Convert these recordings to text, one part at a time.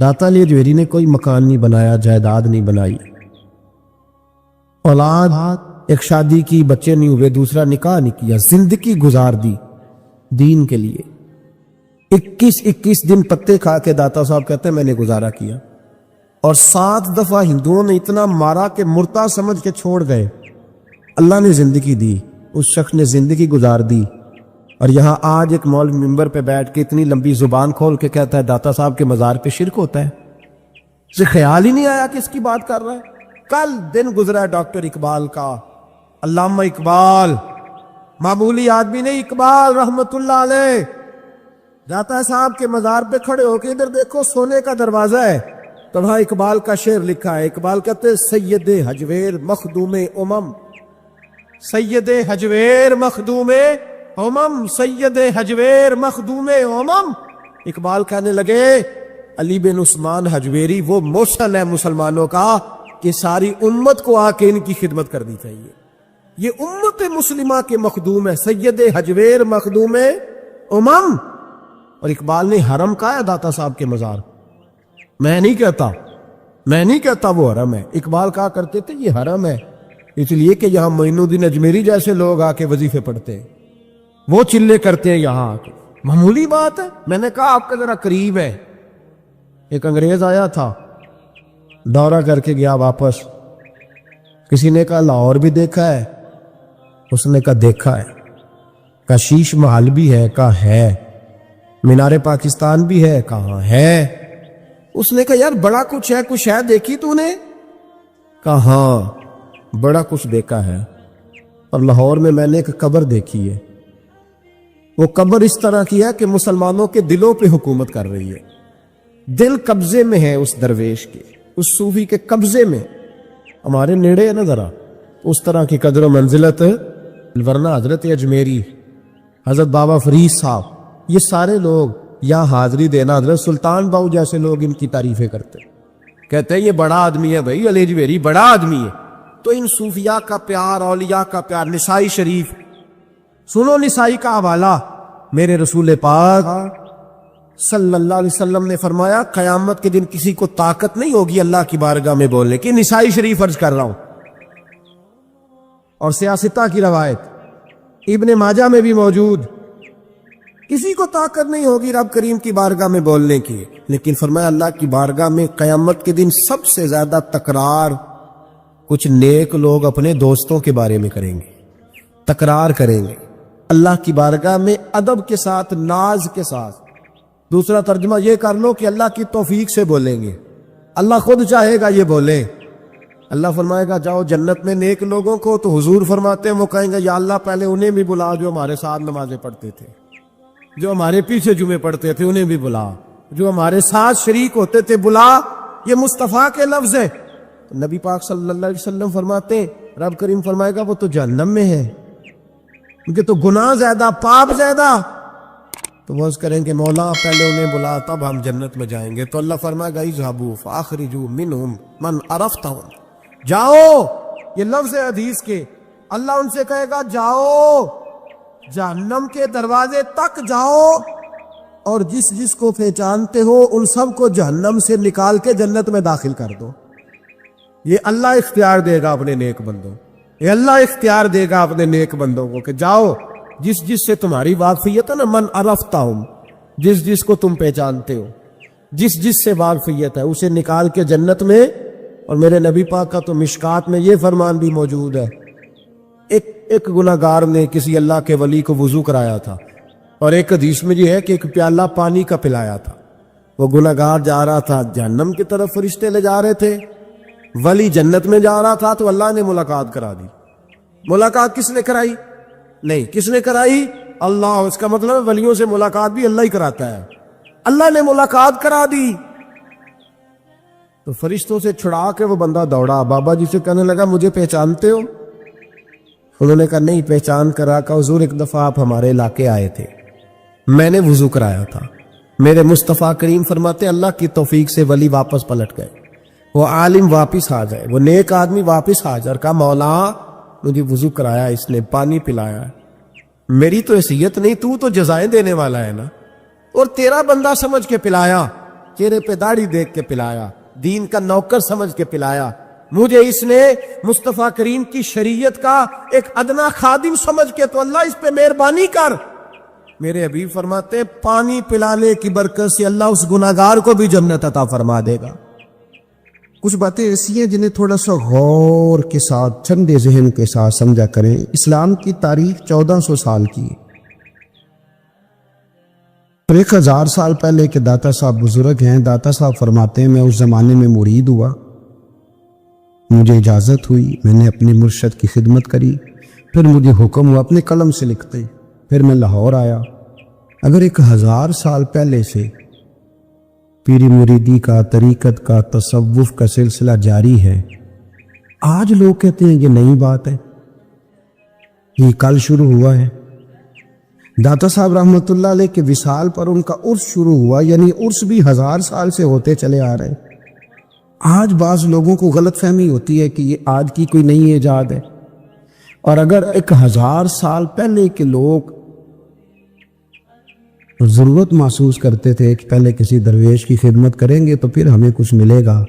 داتا علی اجمیری نے کوئی مکان نہیں بنایا، جائیداد نہیں بنائی، اولاد ایک شادی کی، بچے نہیں ہوئے، دوسرا نکاح نہیں کیا، زندگی گزار دی دین کے لیے۔ 21 دن پتے کھا کے داتا صاحب کہتے ہیں میں نے گزارا کیا، اور 7 دفعہ ہندوؤں نے اتنا مارا کہ مرتا سمجھ کے چھوڑ گئے۔ اللہ نے زندگی دی، اس شخص نے زندگی گزار دی، اور یہاں آج ایک مولوی ممبر پہ بیٹھ کے اتنی لمبی زبان کھول کے کہتا ہے داتا صاحب کے مزار پہ شرک ہوتا ہے۔ اسے خیال ہی نہیں آیا کہ اس کی بات کر رہا ہے۔ کل دن گزرا ہے ڈاکٹر اقبال کا، علامہ اقبال، معمولی آدمی نہیں، اقبال رحمت اللہ علیہ، داتا صاحب کے مزار پہ کھڑے ہو کے ادھر دیکھو سونے کا دروازہ ہے، تو وہاں اقبال کا شعر لکھا ہے۔ اقبال کہتے ہیں سید حجویر مخدوم امم، سید حجویر مخدوم امم، سید حجویر مخدوم امم۔ اقبال کہنے لگے علی بن عثمان حجویری وہ موشن ہے مسلمانوں کا کہ ساری امت کو آ کے ان کی خدمت کرنی چاہیے، یہ امت مسلمہ کے مخدوم ہے، سید حجویر مخدوم امم۔ اور اقبال نے حرم کہا ہے داتا صاحب کے مزار، میں نہیں کہتا وہ حرم ہے، اقبال کہا کرتے تھے یہ حرم ہے، اس لیے کہ یہاں معین الدین اجمیری جیسے لوگ آ کے وظیفے پڑھتے ہیں، وہ چلے کرتے ہیں یہاں آ کے، معمولی بات ہے۔ میں نے کہا آپ کا ذرا قریب ہے۔ ایک انگریز آیا تھا، دورہ کر کے گیا واپس، کسی نے کہا لاہور بھی دیکھا ہے، اس نے کہا دیکھا ہے، کہا شیش محل بھی ہے، کہا ہے، مینار پاکستان بھی ہے، کہاں ہے، اس نے کہا یار بڑا کچھ ہے، کچھ ہے دیکھی تو نے، کہا ہاں بڑا کچھ دیکھا ہے، اور لاہور میں نے ایک قبر دیکھی ہے، وہ قبر اس طرح کی ہے کہ مسلمانوں کے دلوں پہ حکومت کر رہی ہے، دل قبضے میں ہے اس درویش کے، اس صوفی کے قبضے میں، ہمارے نیڑے ہے نا ذرا اس طرح کی قدر و منزلت، ورنہ حضرت اجمیری، حضرت بابا فرید صاحب، یہ سارے لوگ یہاں حاضری دینا، حضرت سلطان باؤ جیسے لوگ ان کی تعریفیں کرتے، کہتے ہیں یہ بڑا آدمی ہے بھائی، علی اجمیری بڑا آدمی ہے۔ تو ان صوفیاء کا پیار، اولیاء کا پیار، نسائی شریف سنو، نسائی کا حوالہ، میرے رسول پاک صلی اللہ علیہ وسلم نے فرمایا قیامت کے دن کسی کو طاقت نہیں ہوگی اللہ کی بارگاہ میں بولنے کی، نسائی شریف عرض کر رہا ہوں، اور سیاستہ کی روایت ابن ماجہ میں بھی موجود، کسی کو طاقت نہیں ہوگی رب کریم کی بارگاہ میں بولنے کی، لیکن فرمایا اللہ کی بارگاہ میں قیامت کے دن سب سے زیادہ تکرار کچھ نیک لوگ اپنے دوستوں کے بارے میں کریں گے، تکرار کریں گے اللہ کی بارگاہ میں ادب کے ساتھ، ناز کے ساتھ۔ دوسرا ترجمہ یہ کر لو کہ اللہ کی توفیق سے بولیں گے، اللہ خود چاہے گا یہ بولیں، اللہ فرمائے گا جاؤ جنت میں نیک لوگوں کو، تو حضور فرماتے ہیں وہ کہیں گے یا اللہ پہلے انہیں بھی بلا جو ہمارے ساتھ نمازیں پڑھتے تھے، جو ہمارے پیچھے جمعے پڑھتے تھے انہیں بھی بلا، جو ہمارے ساتھ شریک ہوتے تھے بلا، یہ مصطفیٰ کے لفظ ہے۔ نبی پاک صلی اللہ علیہ وسلم فرماتے ہیں رب کریم فرمائے گا وہ تو جہنم میں ہے، کیونکہ تو گناہ زیادہ، پاپ زیادہ، تو وہ کریں کہ مولا پہلے انہیں بلا تب ہم جنت میں جائیں گے، تو اللہ فرمائے گا اذهبوا فاخرجوا منهم من عرفتهم، جاؤ، یہ لفظ ہے حدیث کے، اللہ ان سے کہے گا جاؤ جہنم کے دروازے تک جاؤ، اور جس جس کو پہچانتے ہو ان سب کو جہنم سے نکال کے جنت میں داخل کر دو۔ یہ اللہ اختیار دے گا اپنے نیک بندوں، یہ اللہ اختیار دے گا اپنے نیک بندوں کو کہ جاؤ جس جس سے تمہاری واقفیت ہے نا، من عرفتہم، جس جس کو تم پہچانتے ہو، جس جس سے واقفیت ہے اسے نکال کے جنت میں۔ اور میرے نبی پاک کا تو مشکات میں یہ فرمان بھی موجود ہے، ایک گناہگار نے کسی اللہ کے ولی کو وضو کرایا تھا، اور ایک حدیث میں یہ ہے کہ ایک پیالہ پانی کا پلایا تھا، وہ گناہگار جا رہا تھا جہنم کی طرف، فرشتے لے جا رہے تھے، ولی جنت میں جا رہا تھا، تو اللہ نے ملاقات کرا دی۔ ملاقات کس نے کرائی؟ نہیں، کس نے کرائی؟ اللہ۔ اس کا مطلب ولیوں سے ملاقات بھی اللہ ہی کراتا ہے، اللہ نے ملاقات کرا دی۔ تو فرشتوں سے چھڑا کے وہ بندہ دوڑا، بابا جی سے کہنے لگا مجھے پہچانتے ہو؟ انہوں نے کہا نہیں پہچان کرا، کہ حضور ایک دفعہ آپ ہمارے علاقے آئے تھے، میں نے وضو کرایا تھا، میرے مصطفیٰ کریم فرماتے اللہ کی توفیق سے ولی واپس پلٹ گئے، وہ عالم واپس آ جائے، وہ نیک آدمی واپس آ جائے، اور کہا مولا مجھے وضو کرایا اس نے، پانی پلایا، میری تو حیثیت نہیں، تو جزائیں دینے والا ہے نا، اور تیرا بندہ سمجھ کے پلایا، چہرے پہ داڑھی دیکھ کے پلایا, دین کا نوکر سمجھ کے پلایا. مجھے اس نے مصطفیٰ کریم کی شریعت کا ایک ادنا خادم سمجھ کے, تو اللہ اس پہ مہربانی کر. میرے حبیب فرماتے ہیں پانی پلانے کی برکت سے اللہ اس گناہگار کو بھی جنت عطا فرما دے گا. کچھ باتیں ایسی ہیں جنہیں تھوڑا سا غور کے ساتھ, ٹھنڈے ذہن کے ساتھ سمجھا کریں. اسلام کی تاریخ 1400 سال کی ہے. 1000 سال پہلے کے داتا صاحب بزرگ ہیں. داتا صاحب فرماتے ہیں میں اس زمانے میں مرید ہوا, مجھے اجازت ہوئی, میں نے اپنے مرشد کی خدمت کری, پھر مجھے حکم ہوا اپنے قلم سے لکھتے, پھر میں لاہور آیا. اگر 1000 سال پہلے سے پیری مریدی کا, طریقت کا, تصوف کا سلسلہ جاری ہے, آج لوگ کہتے ہیں یہ نئی بات ہے, یہ کل شروع ہوا ہے. داتا صاحب رحمۃ اللہ علیہ کے وصال پر ان کا عرس شروع ہوا, یعنی عرس بھی 1000 سال سے ہوتے چلے آ رہے ہیں. آج بعض لوگوں کو غلط فہمی ہوتی ہے کہ یہ آج کی کوئی نئی ایجاد ہے, اور اگر 1000 سال پہلے کے لوگ ضرورت محسوس کرتے تھے کہ پہلے کسی درویش کی خدمت کریں گے تو پھر ہمیں کچھ ملے گا,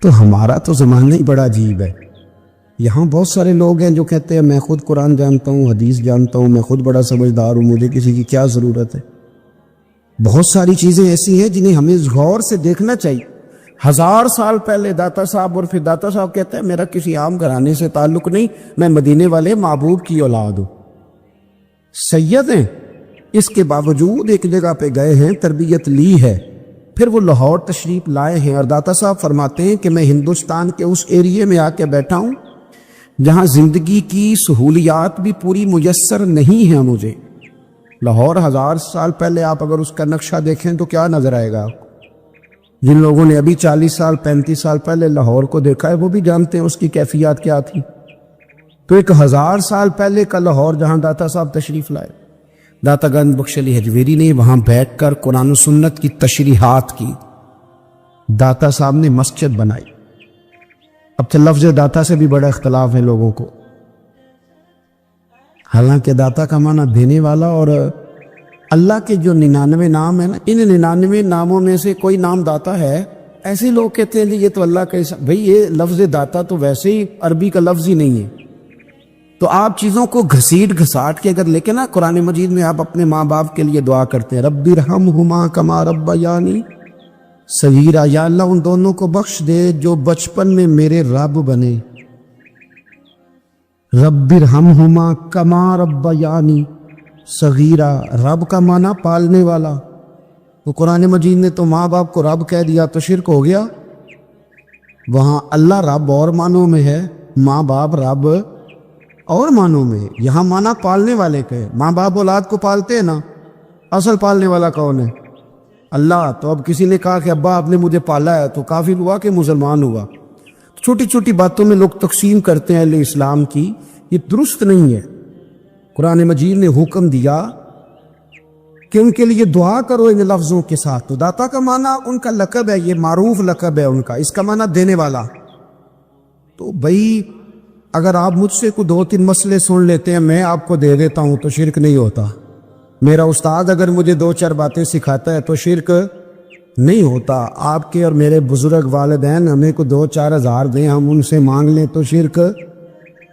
تو ہمارا تو زمانہ ہی بڑا عجیب ہے. یہاں بہت سارے لوگ ہیں جو کہتے ہیں میں خود قرآن جانتا ہوں, حدیث جانتا ہوں, میں خود بڑا سمجھدار ہوں, مجھے کسی کی کیا ضرورت ہے. بہت ساری چیزیں ایسی ہیں جنہیں ہمیں غور سے دیکھنا چاہیے. 1000 سال پہلے داتا صاحب, اور پھر داتا صاحب کہتے ہیں میرا کسی عام گھرانے سے تعلق نہیں, میں مدینے والے محبوب کی اولاد ہوں, سید ہیں. اس کے باوجود ایک جگہ پہ گئے ہیں, تربیت لی ہے, پھر وہ لاہور تشریف لائے ہیں. اور داتا صاحب فرماتے ہیں کہ میں ہندوستان کے اس ایریے میں آ کے بیٹھا ہوں جہاں زندگی کی سہولیات بھی پوری میسر نہیں ہیں مجھے. لاہور 1000 سال پہلے آپ اگر اس کا نقشہ دیکھیں تو کیا نظر آئے گا آپ کو؟ جن لوگوں نے ابھی 40 سال 35 سال پہلے لاہور کو دیکھا ہے وہ بھی جانتے ہیں اس کی کیفیات کیا تھی. تو ایک 1000 سال پہلے کا لاہور جہاں داتا صاحب تشریف لائے, داتا گنج بخش علی حجویری نے وہاں بیٹھ کر قرآن و سنت کی تشریحات کی. داتا صاحب نے مسجد بنائی. اب تو لفظ داتا سے بھی بڑا اختلاف ہے لوگوں کو, حالانکہ داتا کا معنی دینے والا, اور اللہ کے جو 99 نام ہیں نا, ان 99 ناموں میں سے کوئی نام داتا ہے. ایسے لوگ کہتے ہیں یہ تو اللہ کا بھئی یہ لفظ داتا تو ویسے ہی عربی کا لفظ ہی نہیں ہے. تو آپ چیزوں کو گھسیٹ گھساٹ کے اگر لے کے نا, قرآن مجید میں آپ اپنے ماں باپ کے لیے دعا کرتے ہیں رب ارحمہما کما ربیانی صغیرا, یا اللہ ان دونوں کو بخش دے جو بچپن میں میرے رب بنے. رب ارحمہما کما ربیانی صغیرا, رب کا معنی پالنے والا. تو قرآن مجید نے تو ماں باپ کو رب کہہ دیا تو شرک ہو گیا. وہاں اللہ رب اور معنوں میں ہے, ماں باپ رب اور معنوں میں ہے. یہاں معنی پالنے والے کا ہے. ماں باپ اولاد کو پالتے ہیں نا, اصل پالنے والا کون ہے؟ اللہ. تو اب کسی نے کہا کہ ابا آپ نے مجھے پالا ہے, تو کافر ہوا کہ مسلمان ہوا؟ چھوٹی چھوٹی باتوں میں لوگ تقسیم کرتے ہیں اہل اسلام کی, یہ درست نہیں ہے. قرآن مجید نے حکم دیا کہ ان کے لیے دعا کرو ان لفظوں کے ساتھ. تو داتا کا معنی ان کا لقب ہے, یہ معروف لقب ہے ان کا, اس کا معنی دینے والا. تو بھائی اگر آپ مجھ سے کوئی 2-3 مسئلے سن لیتے ہیں, میں آپ کو دے دیتا ہوں تو شرک نہیں ہوتا. میرا استاد اگر مجھے 2-4 باتیں سکھاتا ہے تو شرک نہیں ہوتا. آپ کے اور میرے بزرگ والدین ہمیں کو 2-4 ہزار دیں, ہم ان سے مانگ لیں تو شرک,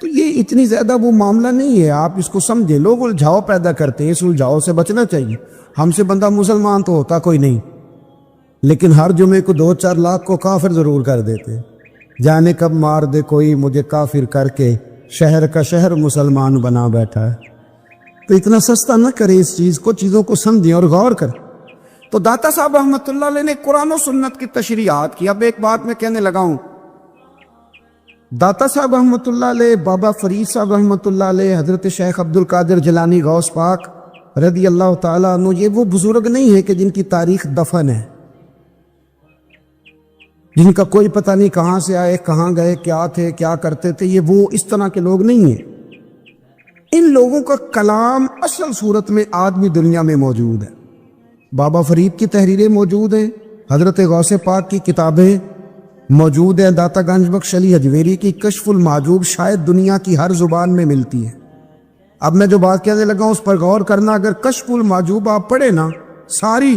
تو یہ اتنی زیادہ وہ معاملہ نہیں ہے. آپ اس کو سمجھیں. لوگ الجھاؤ پیدا کرتے ہیں, اس الجھاؤ سے بچنا چاہیے. ہم سے بندہ مسلمان تو ہوتا کوئی نہیں, لیکن ہر جمعے کو 2-4 لاکھ کو کافر ضرور کر دیتے. جانے کب مار دے کوئی مجھے کافر کر کے, شہر کا شہر مسلمان بنا بیٹھا ہے. تو اتنا سستا نہ کرے اس چیز کو, چیزوں کو سمجھیں اور غور کریں. تو داتا صاحب رحمۃ اللہ علیہ نے قرآن و سنت کی تشریحات کی. اب ایک بات میں کہنے لگا ہوں, داتا صاحب رحمۃ اللہ علیہ, بابا فرید صاحب رحمۃ اللہ علیہ, حضرت شیخ عبد القادر جیلانی غوث پاک رضی اللہ تعالیٰ عنہ, یہ وہ بزرگ نہیں ہے کہ جن کی تاریخ دفن ہے, جن کا کوئی پتہ نہیں کہاں سے آئے, کہاں گئے, کیا تھے, کیا کرتے تھے. یہ وہ اس طرح کے لوگ نہیں ہیں. ان لوگوں کا کلام اصل صورت میں آدمی دنیا میں موجود ہے. بابا فرید کی تحریریں موجود ہیں, حضرت غوث پاک کی کتابیں موجود ہیں, داتا گنج بخش علی حجویری کی کشف المحجوب شاید دنیا کی ہر زبان میں ملتی ہے. اب میں جو بات کہنے لگا ہوں اس پر غور کرنا. اگر کشف المحجوب آپ پڑھیں نا ساری,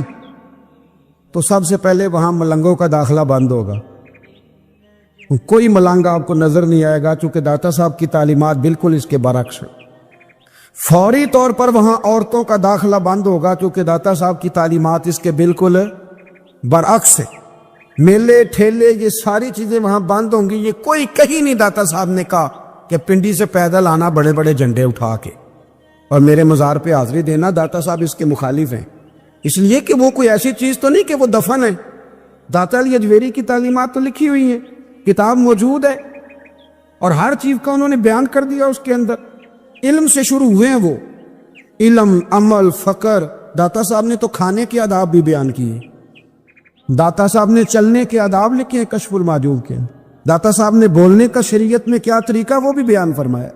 تو سب سے پہلے وہاں ملنگوں کا داخلہ بند ہوگا. کوئی ملنگ آپ کو نظر نہیں آئے گا، چونکہ داتا صاحب کی تعلیمات بالکل اس کے برعکس ہیں. فوری طور پر وہاں عورتوں کا داخلہ بند ہوگا، چونکہ داتا صاحب کی تعلیمات اس کے بالکل برعکس ہیں. میلے ٹھیلے یہ ساری چیزیں وہاں بند ہوں گی. یہ کوئی کہیں نہیں داتا صاحب نے کہا کہ پنڈی سے پیدل آنا بڑے بڑے جھنڈے اٹھا کے اور میرے مزار پہ حاضری دینا. داتا صاحب اس کے مخالف ہیں، اس لیے کہ وہ کوئی ایسی چیز تو نہیں کہ وہ دفن ہے. داتا علی اجویری کی تعلیمات تو لکھی ہوئی ہیں، کتاب موجود ہے، اور ہر چیز کا انہوں نے بیان کر دیا اس کے اندر. علم سے شروع ہوئے ہیں وہ، علم، عمل، فقر. داتا صاحب نے تو کھانے کے آداب بھی بیان کیے. داتا صاحب نے چلنے کے آداب لکھے ہیں کشف المحجوب کے. داتا صاحب نے بولنے کا شریعت میں کیا طریقہ وہ بھی بیان فرمایا.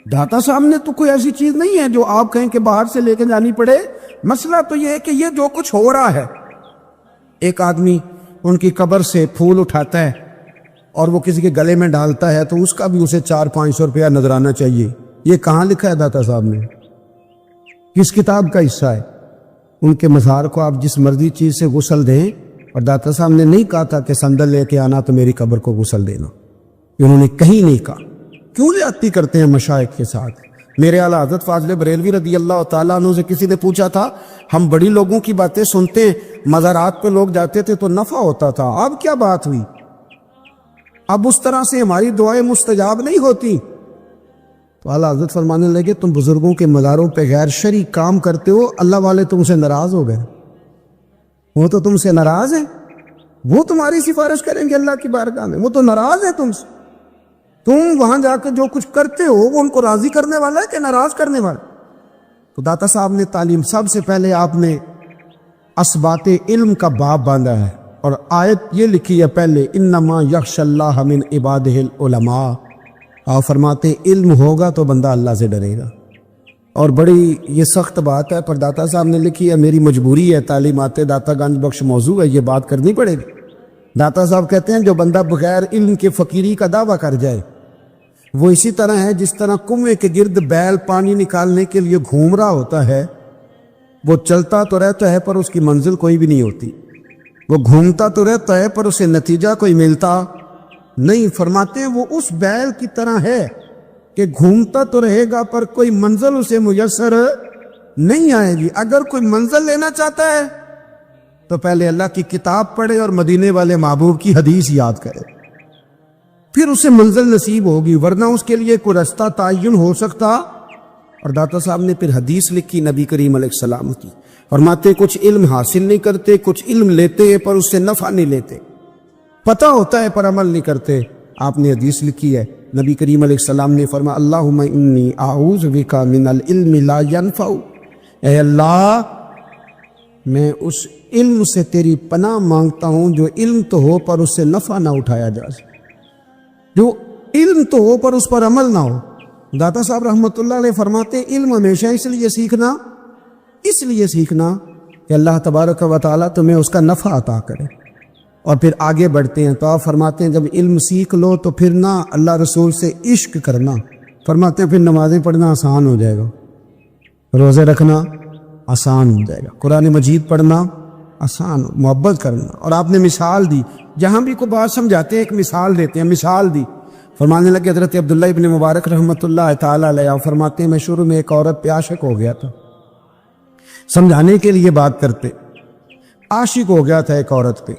داتا صاحب نے تو کوئی ایسی چیز نہیں ہے جو آپ کہیں کہ باہر سے لے کے جانی پڑے. مسئلہ تو یہ ہے کہ یہ جو کچھ ہو رہا ہے، ایک آدمی ان کی قبر سے پھول اٹھاتا ہے اور وہ کسی کے گلے میں ڈالتا ہے تو اس کا بھی اسے 400-500 روپیہ نظرانہ چاہیے. یہ کہاں لکھا ہے داتا صاحب نے؟ کس کتاب کا حصہ ہے؟ ان کے مزار کو آپ جس مرضی چیز سے غسل دیں، اور داتا صاحب نے نہیں کہا تھا کہ سندل لے کے آنا تو میری قبر کو غسل دینا. انہوں نے کہیں نہیں کہا. کیوں زیادتی کرتے ہیں مشائخ کے ساتھ؟ میرے اعلیٰ حضرت فاضل بریلوی رضی اللہ تعالیٰ عنہ سے کسی نے پوچھا تھا، ہم بڑی لوگوں کی باتیں سنتے ہیں، مزارات پہ لوگ جاتے تھے تو نفع ہوتا تھا، اب کیا بات ہوئی؟ اب اس طرح سے ہماری دعائیں مستجاب نہیں ہوتی. تو اعلیٰ حضرت فرمانے لگے، تم بزرگوں کے مزاروں پہ غیر شرعی کام کرتے ہو، اللہ والے تم سے ناراض ہو گئے. وہ تو تم سے ناراض ہیں، وہ تمہاری سفارش کریں گے اللہ کی بارگاہ میں، وہ تو ناراض ہیں تم سے. تم وہاں جا کے جو کچھ کرتے ہو وہ ان کو راضی کرنے والا ہے کہ ناراض کرنے والا؟ تو داتا صاحب نے تعلیم، سب سے پہلے آپ نے اسبات علم کا باب باندھا ہے، اور آیت یہ لکھی ہے پہلے، انما یخشی اللہ من عبادہ العلماء. آپ فرماتے علم ہوگا تو بندہ اللہ سے ڈرے گا. اور بڑی یہ سخت بات ہے، پر داتا صاحب نے لکھی ہے، میری مجبوری ہے، تعلیمات داتا گنج بخش موضوع ہے، یہ بات کرنی پڑے گی. داتا صاحب کہتے ہیں جو بندہ بغیر علم کے فقیری کا دعویٰ کر جائے وہ اسی طرح ہے جس طرح کنویں کے گرد بیل پانی نکالنے کے لیے گھوم رہا ہوتا ہے. وہ چلتا تو رہتا ہے پر اس کی منزل کوئی بھی نہیں ہوتی، وہ گھومتا تو رہتا ہے پر اسے نتیجہ کوئی ملتا نہیں. فرماتے ہیں وہ اس بیل کی طرح ہے کہ گھومتا تو رہے گا پر کوئی منزل اسے میسر نہیں آئے گی. اگر کوئی منزل لینا چاہتا ہے تو پہلے اللہ کی کتاب پڑھے اور مدینے والے محبوب کی حدیث یاد کرے، پھر اسے منزل نصیب ہوگی، ورنہ اس کے لیے کوئی رستہ تعین ہو سکتا. اور داتا صاحب نے پھر حدیث لکھی نبی کریم علیہ السلام کی. فرماتے کچھ علم حاصل نہیں کرتے، کچھ علم لیتے ہیں پر اس سے نفع نہیں لیتے، پتہ ہوتا ہے پر عمل نہیں کرتے. آپ نے حدیث لکھی ہے، نبی کریم علیہ السلام نے فرمایا، اللہم انی اعوذ بک من العلم لا ینفع. اے اللہ میں اس علم سے تیری پناہ مانگتا ہوں جو علم تو ہو پر اس سے نفع نہ اٹھایا جا سکے، جو علم تو ہو پر اس پر عمل نہ ہو. داتا صاحب رحمۃ اللہ علیہ فرماتے علم ہمیشہ اس لیے سیکھنا کہ اللہ تبارک و تعالیٰ تمہیں اس کا نفع عطا کرے. اور پھر آگے بڑھتے ہیں تو آپ فرماتے ہیں جب علم سیکھ لو تو پھر نہ اللہ رسول سے عشق کرنا. فرماتے ہیں پھر نمازیں پڑھنا آسان ہو جائے گا، روزے رکھنا آسان ہو جائے گا، قرآن مجید پڑھنا آسان، محبت کرنا. اور آپ نے مثال دی، جہاں بھی کوئی بات سمجھاتے ہیں ایک مثال دیتے ہیں. مثال دی، فرمانے لگے حضرت عبداللہ ابن مبارک رحمۃ اللہ تعالیٰ علیہ فرماتے ہیں میں شروع میں ایک عورت پہ عاشق ہو گیا تھا. سمجھانے کے لیے بات کرتے، عاشق ہو گیا تھا ایک عورت پہ.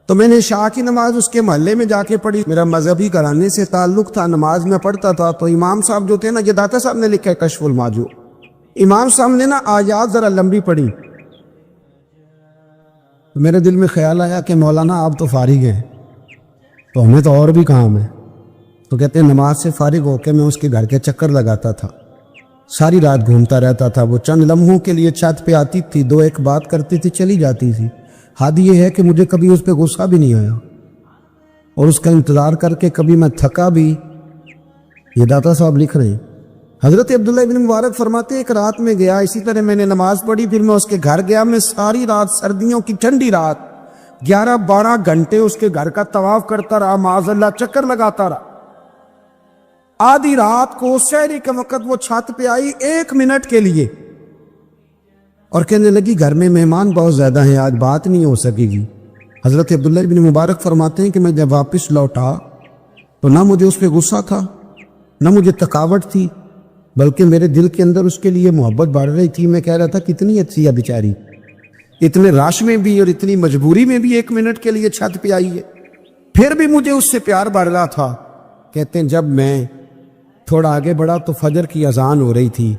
تو میں نے عشاء کی نماز اس کے محلے میں جا کے پڑھی. میرا مذہبی گھرانے سے تعلق تھا، نماز میں پڑھتا تھا. تو امام صاحب جو تھے نا، یہ داتا صاحب نے لکھا ہے کشف المحجوب، امام صاحب نے نا آیات ذرا لمبی پڑھی. میرے دل میں خیال آیا کہ مولانا آپ تو فارغ ہیں تو ہمیں تو اور بھی کام ہے. تو کہتے ہیں نماز سے فارغ ہو کے میں اس کے گھر کے چکر لگاتا تھا، ساری رات گھومتا رہتا تھا. وہ چند لمحوں کے لیے چھت پہ آتی تھی، دو ایک بات کرتی تھی، چلی جاتی تھی. حد یہ ہے کہ مجھے کبھی اس پہ غصہ بھی نہیں آیا اور اس کا انتظار کر کے کبھی میں تھکا بھی. یہ داتا صاحب لکھ رہے ہیں. حضرت عبداللہ ابن مبارک فرماتے ایک رات میں گیا، اسی طرح میں نے نماز پڑھی، پھر میں اس کے گھر گیا. میں ساری رات، سردیوں کی ٹھنڈی رات، 11-12 گھنٹے اس کے گھر کا طواف کرتا رہا، معاذ اللہ چکر لگاتا رہا. آدھی رات کو سحری کے وقت وہ چھت پہ آئی 1 منٹ کے لیے. اور کہنے لگی گھر میں مہمان بہت زیادہ ہیں، آج بات نہیں ہو سکے گی۔ حضرت عبداللہ ابن مبارک فرماتے ہیں کہ میں جب واپس لوٹا تو نہ مجھے اس پہ غصہ تھا نہ مجھے تھکاوٹ تھی، بلکہ میرے دل کے اندر اس کے لیے محبت بڑھ رہی تھی۔ میں کہہ رہا تھا کتنی اچھی ہے بیچاری، اتنے رش میں بھی اور اتنی مجبوری میں بھی 1 منٹ کے لیے چھت پہ آئی ہے، پھر بھی مجھے اس سے پیار بڑھ رہا تھا۔ کہتے ہیں جب میں تھوڑا آگے بڑھا تو فجر کی اذان ہو رہی تھی،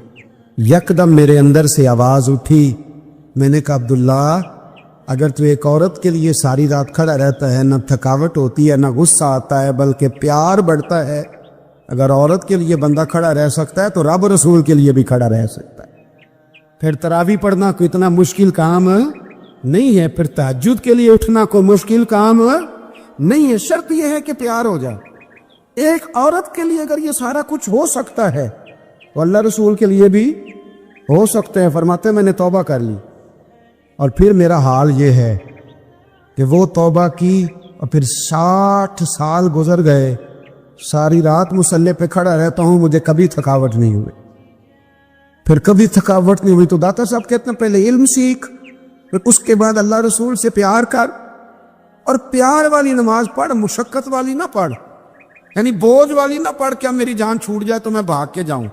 یکدم میرے اندر سے آواز اٹھی۔ میں نے کہا عبداللہ اگر تو ایک عورت کے لیے ساری رات کھڑا رہتا ہے، نہ تھکاوٹ ہوتی ہے نہ غصہ آتا ہے بلکہ پیار بڑھتا ہے، اگر عورت کے لیے بندہ کھڑا رہ سکتا ہے تو رب رسول کے لیے بھی کھڑا رہ سکتا ہے۔ پھر تراویح پڑھنا کوئی اتنا مشکل کام نہیں ہے، پھر تہجد کے لیے اٹھنا کوئی مشکل کام نہیں ہے، شرط یہ ہے کہ پیار ہو جائے۔ ایک عورت کے لیے اگر یہ سارا کچھ ہو سکتا ہے تو اللہ رسول کے لیے بھی ہو سکتے ہیں۔ فرماتے ہیں میں نے توبہ کر لی، اور پھر میرا حال یہ ہے کہ وہ توبہ کی اور پھر 60 سال گزر گئے، ساری رات مصلی پہ کھڑا رہتا ہوں، مجھے کبھی تھکاوٹ نہیں ہوئی، پھر کبھی تھکاوٹ نہیں ہوئی۔ تو داتا صاحب کہتے ہیں پہلے علم سیکھ، پھر اس کے بعد اللہ رسول سے پیار کر، اور پیار والی نماز پڑھ، مشقت والی نہ پڑھ، یعنی بوجھ والی نہ پڑھ کہ اب میری جان چھوٹ جائے تو میں بھاگ کے جاؤں،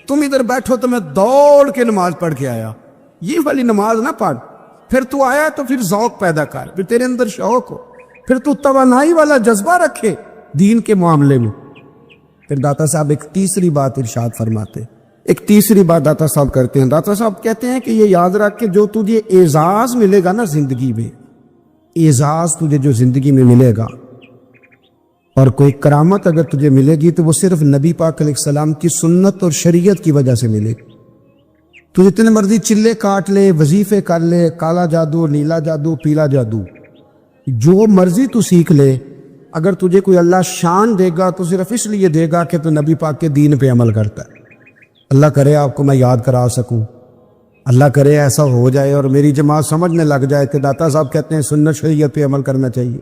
تم ادھر بیٹھو تو میں دوڑ کے نماز پڑھ کے آیا، یہ والی نماز نہ پڑھ۔ پھر تو آیا تو پھر ذوق پیدا کر، پھر تیرے اندر شوق ہو، پھر تو توانائی والا جذبہ رکھے دین کے معاملے میں۔ پھر داتا صاحب ایک تیسری بات ارشاد فرماتے، ایک تیسری بات داتا صاحب کرتے ہیں۔ داتا صاحب کہتے ہیں کہ یہ یاد رکھ کہ جو تجھے اعزاز ملے گا نا زندگی میں، اعزاز تجھے جو زندگی میں ملے گا اور کوئی کرامت اگر تجھے ملے گی تو وہ صرف نبی پاک علیہ السلام کی سنت اور شریعت کی وجہ سے ملے گی۔ تو جتنے مرضی چلے کاٹ لے، وظیفے کر لے، کالا جادو، نیلا جادو، پیلا جادو، جو مرضی تو سیکھ لے، اگر تجھے کوئی اللہ شان دے گا تو صرف اس لیے دے گا کہ تو نبی پاک کے دین پہ عمل کرتا ہے۔ اللہ کرے آپ کو میں یاد کرا سکوں، اللہ کرے ایسا ہو جائے اور میری جماعت سمجھنے لگ جائے کہ داتا صاحب کہتے ہیں سنت شریعت پہ عمل کرنا چاہیے،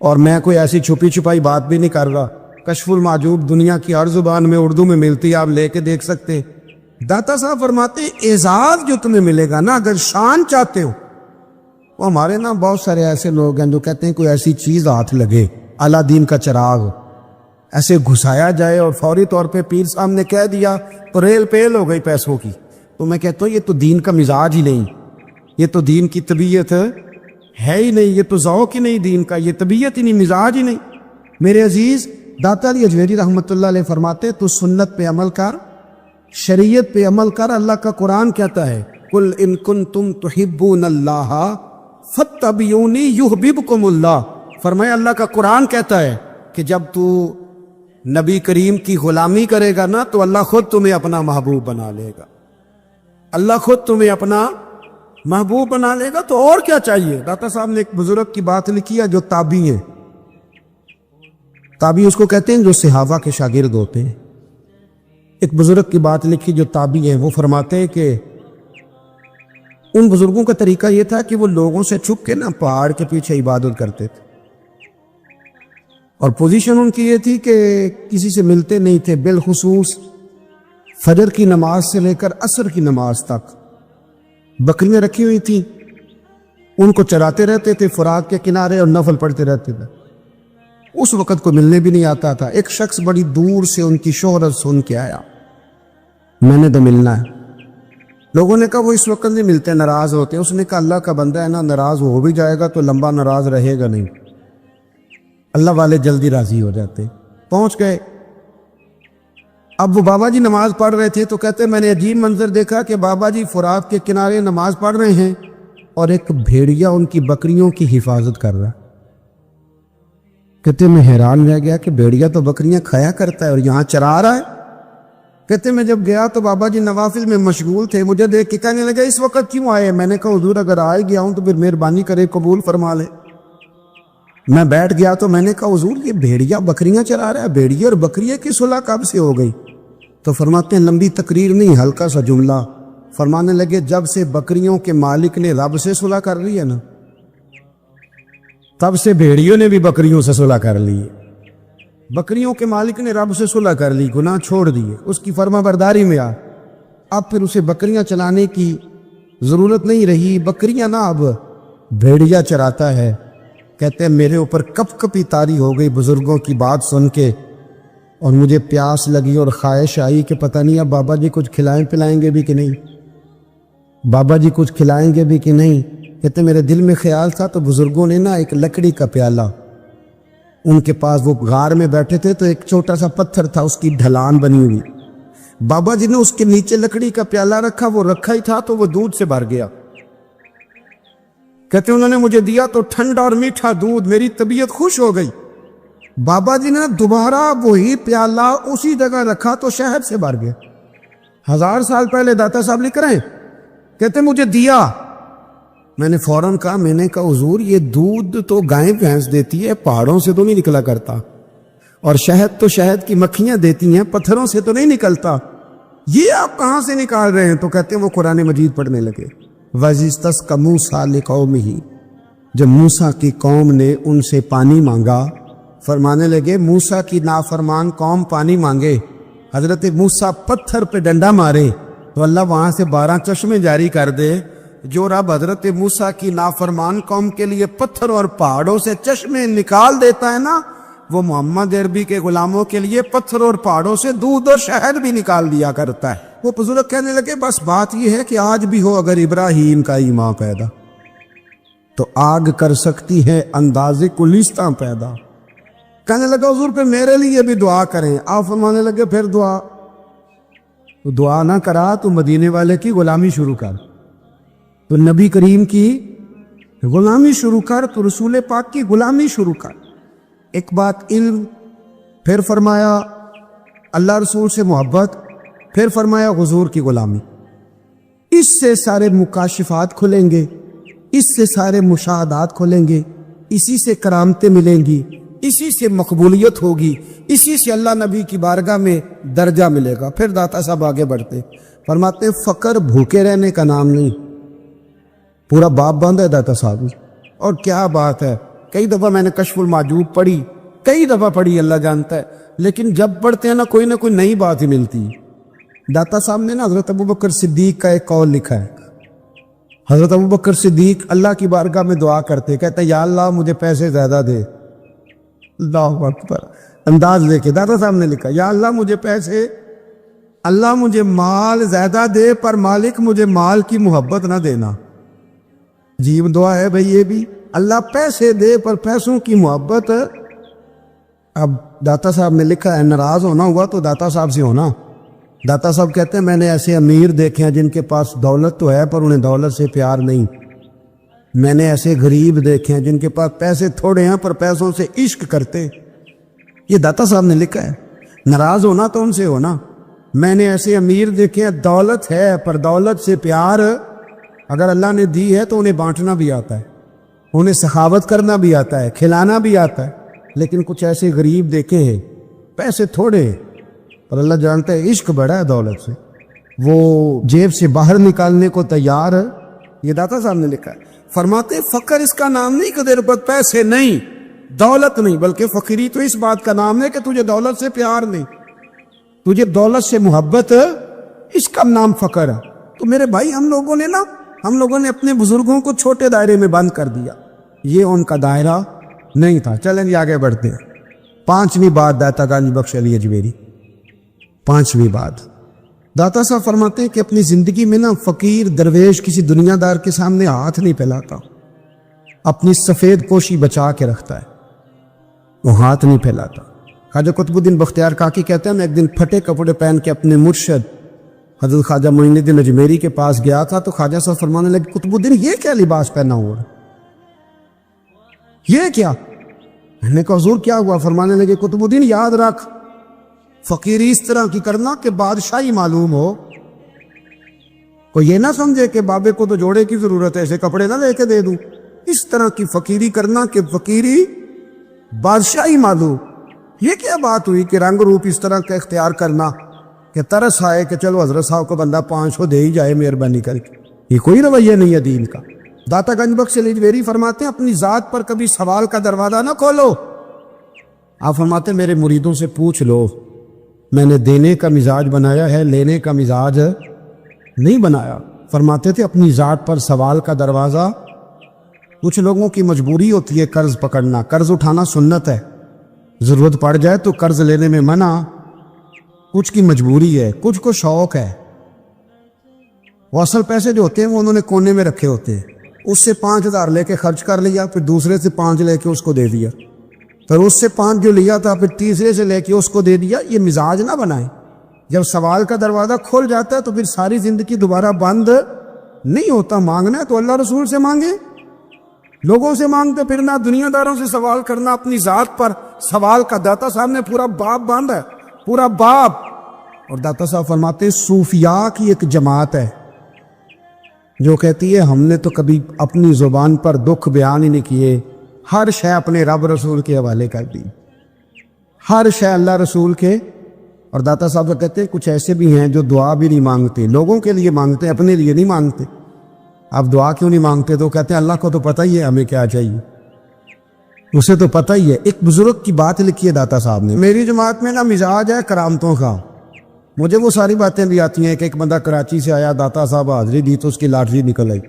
اور میں کوئی ایسی چھپی چھپائی بات بھی نہیں کر رہا۔ کشف المعجوب دنیا کی ہر زبان میں اردو میں ملتی ہے، آپ لے کے دیکھ سکتے۔ داتا صاحب فرماتے ہیں اعزاز جو تمہیں ملے گا نا، اگر شان چاہتے ہو، وہ ہمارے نا بہت سارے ایسے لوگ ہیں جو کہتے ہیں کوئی ایسی چیز ہاتھ لگے، اعلیٰ دین کا چراغ ایسے گھسایا جائے اور فوری طور پہ پیر صاحب نے کہہ دیا تو ریل پیل ہو گئی پیسوں کی، تو میں کہتا ہوں یہ تو دین کا مزاج ہی نہیں، یہ تو دین کی طبیعت ہے ہی نہیں، یہ تو ذوق ہی نہیں دین کا، یہ طبیعت ہی نہیں، مزاج ہی نہیں۔ میرے عزیز داتا علی اجمیری رحمۃ اللہ علیہ فرماتے تو سنت پہ عمل کر، شریعت پہ عمل کر۔ اللہ کا قرآن کہتا ہے قل ان کنتم تحبون اللہ فاتبعونی یحببکم اللہ، فرمایا اللہ کا قرآن کہتا ہے کہ جب تو نبی کریم کی غلامی کرے گا نا تو اللہ خود تمہیں اپنا محبوب بنا لے گا، اللہ خود تمہیں اپنا محبوب بنا لے گا، تو اور کیا چاہیے۔ داتا صاحب نے ایک بزرگ کی بات لکھی ہے جو تابعی ہیں، تابعی اس کو کہتے ہیں جو صحابہ کے شاگرد ہوتے ہیں۔ ایک بزرگ کی بات لکھی جو تابعی ہیں، وہ فرماتے ہیں کہ ان بزرگوں کا طریقہ یہ تھا کہ وہ لوگوں سے چھپ کے نا پہاڑ کے پیچھے عبادت کرتے تھے، اور پوزیشن ان کی یہ تھی کہ کسی سے ملتے نہیں تھے، بالخصوص فجر کی نماز سے لے کر عصر کی نماز تک بکریاں رکھی ہوئی تھیں، ان کو چراتے رہتے تھے فرات کے کنارے اور نفل پڑھتے رہتے تھے۔ اس وقت کو ملنے بھی نہیں آتا تھا۔ ایک شخص بڑی دور سے ان کی شہرت سن کے آیا، میں نے تو ملنا ہے۔ لوگوں نے کہا وہ اس وقت نہیں ملتے، ناراض ہوتے ہیں۔ اس نے کہا اللہ کا بندہ ہے نا، ناراض ہو بھی جائے گا تو لمبا ناراض رہے گا نہیں، اللہ والے جلدی راضی ہو جاتے۔ پہنچ گئے، اب وہ بابا جی نماز پڑھ رہے تھے تو کہتے میں نے عجیب منظر دیکھا کہ بابا جی فرات کے کنارے نماز پڑھ رہے ہیں اور ایک بھیڑیا ان کی بکریوں کی حفاظت کر رہا۔ کہتے میں حیران رہ گیا کہ بھیڑیا تو بکریاں کھایا کرتا ہے اور یہاں چرا رہا ہے۔ کہتے میں جب گیا تو بابا جی نوافل میں مشغول تھے، مجھے دیکھ کے کہنے لگے اس وقت کیوں آئے؟ میں نے کہا حضور اگر آئے گیا ہوں تو پھر مہربانی کرے قبول فرما لے۔ میں بیٹھ گیا تو میں نے کہا حضور یہ بھیڑیا بکریاں چرا رہا ہے، بھیڑیا اور بکریے کی صلح کب سے ہو گئی؟ تو فرماتے ہیں لمبی تقریر نہیں، ہلکا سا جملہ، فرمانے لگے جب سے بکریوں کے مالک نے رب سے صلح کر لی ہے نا، تب سے بھیڑیوں نے بھی بکریوں سے صلح کر لی ہے۔ بکریوں کے مالک نے رب سے صلح کر لی، گناہ چھوڑ دیے، اس کی فرما برداری میں آ، اب پھر اسے بکریاں چلانے کی ضرورت نہیں رہی، بکریاں نہ اب بھیڑیا چراتا ہے۔ کہتے ہیں میرے اوپر کپ کپی طاری ہو گئی بزرگوں کی بات سن کے، اور مجھے پیاس لگی اور خواہش آئی کہ پتہ نہیں اب بابا جی کچھ کھلائیں پلائیں گے بھی کہ نہیں، بابا جی کچھ کھلائیں گے بھی کہ نہیں۔ کہتے میرے دل میں خیال تھا تو بزرگوں نے نا ایک لکڑی کا پیالہ، ان کے پاس وہ غار میں بیٹھے تھے تو ایک چھوٹا سا پتھر تھا، اس کی ڈھلان بنی ہوئی، بابا جی نے اس کے نیچے لکڑی کا پیالہ رکھا، وہ رکھا ہی تھا تو وہ دودھ سے بھر گیا۔ کہتے انہوں نے مجھے دیا تو ٹھنڈا اور میٹھا دودھ، میری طبیعت خوش ہو گئی۔ بابا جی نے دوبارہ وہی پیالہ اسی جگہ رکھا تو شہد سے بھر گیا۔ 1000 سال پہلے داتا صاحب لکھ رہے ہیں، کہتے مجھے دیا، میں نے فوراً کہا، میں نے کہا حضور یہ دودھ تو گائے بھینس دیتی ہے، پہاڑوں سے تو نہیں نکلا کرتا، اور شہد تو شہد کی مکھیاں دیتی ہیں، پتھروں سے تو نہیں نکلتا، یہ آپ کہاں سے نکال رہے ہیں؟ تو کہتے ہیں وہ قرآن مجید پڑھنے لگے۔ وَإِذِ مُوسَىٰ لِقَوْمِهِ، جب موسیٰ کی قوم نے ان سے پانی مانگا، فرمانے لگے موسیٰ کی نافرمان قوم پانی مانگے، حضرت موسیٰ پتھر پہ ڈنڈا مارے تو اللہ وہاں سے 12 چشمے جاری کر دے۔ جو رب حضرت موسیٰ کی نافرمان قوم کے لیے پتھر اور پہاڑوں سے چشمے نکال دیتا ہے نا، وہ محمد عربی کے غلاموں کے لیے پتھر اور پہاڑوں سے دودھ اور شہد بھی نکال دیا کرتا ہے۔ وہ بزرگ کہنے لگے بس بات یہ ہے کہ آج بھی ہو اگر ابراہیم کا ایمان پیدا تو آگ کر سکتی ہے اندازے کلیستاں پیدا۔ کہنے لگا حضور پہ میرے لیے بھی دعا کریں۔ آپ فرمانے لگے پھر دعا، تو دعا نہ کرا تو مدینے والے کی غلامی شروع کر، تو نبی کریم کی غلامی شروع کر، تو رسول پاک کی غلامی شروع کر۔ ایک بات علم، پھر فرمایا اللہ رسول سے محبت، پھر فرمایا حضور کی غلامی۔ اس سے سارے مکاشفات کھلیں گے، اس سے سارے مشاہدات کھلیں گے، اسی سے کرامتیں ملیں گی، اسی سے مقبولیت ہوگی، اسی سے اللہ نبی کی بارگاہ میں درجہ ملے گا۔ پھر داتا صاحب آگے بڑھتے فرماتے ہیں فقر بھوکے رہنے کا نام نہیں، پورا باپ بند ہے داتا صاحب۔ اور کیا بات ہے، کئی دفعہ میں نے کشف المعجوب پڑھی، کئی دفعہ پڑھی، اللہ جانتا ہے، لیکن جب پڑھتے ہیں نا کوئی نہ کوئی نئی بات ہی ملتی ہے۔ داتا صاحب نے نا حضرت ابوبکر صدیق کا ایک قول لکھا ہے۔ حضرت ابوبکر صدیق اللہ کی بارگاہ میں دعا کرتے، کہتے یا اللہ مجھے پیسے زیادہ دے۔ اللہ اکبر، انداز لے کے داتا صاحب نے لکھا یا اللہ مجھے پیسے، اللہ مجھے مال زیادہ دے، پر مالک مجھے مال کی محبت نہ دینا۔ عجیب دعا ہے بھئی یہ بھی، اللہ پیسے دے پر پیسوں کی محبت۔ اب داتا صاحب نے لکھا ہے ناراض ہونا ہوا تو داتا صاحب سے ہونا۔ داتا صاحب کہتے ہیں میں نے ایسے امیر دیکھے ہیں جن کے پاس دولت تو ہے پر انہیں دولت سے پیار نہیں، میں نے ایسے غریب دیکھے ہیں جن کے پاس پیسے تھوڑے ہیں پر پیسوں سے عشق کرتے۔ یہ داتا صاحب نے لکھا ہے، ناراض ہونا تو ان سے ہونا۔ میں نے ایسے امیر دیکھے ہیں دولت ہے پر دولت سے پیار، اگر اللہ نے دی ہے تو انہیں بانٹنا بھی آتا ہے، انہیں سخاوت کرنا بھی آتا ہے، کھلانا بھی آتا ہے، لیکن کچھ ایسے غریب دیکھے ہیں پیسے تھوڑے ہیں پر اللہ جانتا ہے عشق بڑا ہے دولت سے، وہ جیب سے باہر نکالنے کو تیار ہے۔ یہ داتا صاحب نے لکھا ہے۔ فرماتے فقر اس کا نام نہیں کہ تیرے پاس پیسے نہیں، دولت نہیں، بلکہ فقیری تو اس بات کا نام ہے کہ تجھے دولت سے پیار نہیں، تجھے دولت سے محبت، اس کا نام فقر ہے۔ تو میرے بھائی ہم لوگوں نے اپنے بزرگوں کو چھوٹے دائرے میں بند کر دیا، یہ ان کا دائرہ نہیں تھا۔ چلیں جی آگے بڑھتے ہیں۔ 5ویں بات داتا گنج بخش علی اجمیری، 5ویں بات داتا صاحب فرماتے ہیں کہ اپنی زندگی میں نا فقیر درویش کسی دنیا دار کے سامنے ہاتھ نہیں پھیلاتا، اپنی سفید پوشی بچا کے رکھتا ہے، وہ ہاتھ نہیں پھیلاتا۔ خواجہ قطب الدین بختیار کاکی کہتے ہیں میں ایک دن پھٹے کپڑے پہن کے اپنے مرشد حضرت خواجہ معین الدین اجمیری کے پاس گیا تھا تو خواجہ صاحب فرمانے لگے قطب الدین یہ کیا لباس پہنا ہوا ہے، یہ کیا؟ میں نے کہا حضور کیا ہوا؟ فرمانے لگے قطب الدین یاد رکھ فقیری اس طرح کی کرنا کہ بادشاہی معلوم ہو، کوئی یہ نہ سمجھے کہ بابے کو تو جوڑے کی ضرورت ہے ایسے کپڑے نہ لے کے دے دوں، اس طرح کی فقیری کرنا کہ فقیری بادشاہی معلوم۔ یہ کیا بات ہوئی کہ رنگ روپ اس طرح کا اختیار کرنا کہ ترس آئے کہ چلو حضرت صاحب کو بندہ 500 دے ہی جائے مہربانی کر کے، یہ کوئی رویہ نہیں ہے دین کا۔ داتا گنج بخش علی اجمیری فرماتے ہیں اپنی ذات پر کبھی سوال کا دروازہ نہ کھولو۔ آپ فرماتے ہیں میرے مریدوں سے پوچھ لو، میں نے دینے کا مزاج بنایا ہے، لینے کا مزاج نہیں بنایا۔ فرماتے تھے اپنی ذات پر سوال کا دروازہ، کچھ لوگوں کی مجبوری ہوتی ہے قرض پکڑنا، قرض اٹھانا سنت ہے، ضرورت پڑ جائے تو قرض لینے میں منع، کچھ کی مجبوری ہے، کچھ کو شوق ہے، وہ اصل پیسے جو ہوتے ہیں وہ انہوں نے کونے میں رکھے ہوتے ہیں، اس سے 5,000 لے کے خرچ کر لیا، پھر دوسرے سے 5 لے کے اس کو دے دیا، پھر اس سے 5 جو لیا تھا پھر تیسرے سے لے کے اس کو دے دیا۔ یہ مزاج نہ بنائیں۔ جب سوال کا دروازہ کھل جاتا ہے تو پھر ساری زندگی دوبارہ بند نہیں ہوتا۔ مانگنا ہے تو اللہ رسول سے مانگیں، لوگوں سے مانگتے پھرنا، دنیا داروں سے سوال کرنا، اپنی ذات پر سوال کا داتا صاحب نے پورا باب باندھا ہے، پورا باب۔ اور داتا صاحب فرماتے ہیں صوفیاء کی ایک جماعت ہے جو کہتی ہے ہم نے تو کبھی اپنی زبان پر دکھ بیان ہی نہیں کیے، ہر شے اپنے رب رسول کے حوالے کر دی، ہر شے اللہ رسول کے۔ اور داتا صاحب کہتے ہیں کچھ ایسے بھی ہیں جو دعا بھی نہیں مانگتے، لوگوں کے لیے مانگتے، اپنے لیے نہیں مانگتے۔ آپ دعا کیوں نہیں مانگتے؟ تو کہتے ہیں اللہ کو تو پتہ ہی ہے ہمیں کیا چاہیے، اسے تو پتہ ہی ہے۔ ایک بزرگ کی بات لکھی ہے داتا صاحب نے، میری جماعت میں نا مزاج ہے کرامتوں کا، مجھے وہ ساری باتیں بھی آتی ہیں کہ ایک بندہ کراچی سے آیا، داتا صاحب حاضری دی تو اس کی لاٹری نکل آئی،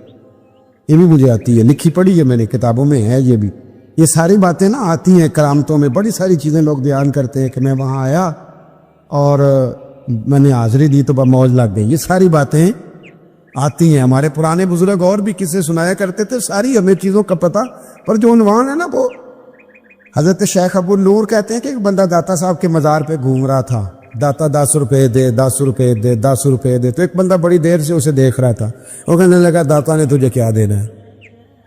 یہ بھی مجھے آتی ہے، لکھی پڑھی ہے میں نے، کتابوں میں ہے یہ بھی۔ یہ ساری باتیں نا آتی ہیں کرامتوں میں، بڑی ساری چیزیں لوگ بیان کرتے ہیں کہ میں وہاں آیا اور میں نے حاضری دی تو موج لگ گئی، یہ ساری باتیں آتی ہیں۔ ہمارے پرانے بزرگ اور بھی قصے سنایا کرتے تھے، ساری ہمیں چیزوں کا پتہ، پر جو عنوان ہے نا وہ حضرت شیخ ابو نور کہتے ہیں کہ ایک بندہ داتا صاحب کے مزار پہ گھوم رہا تھا، داتا 10 روپے دے، 10 روپے دے، 10 روپے دے، تو ایک بندہ بڑی دیر سے اسے دیکھ رہا تھا، وہ کہنے لگا داتا نے تجھے کیا دینا ہے،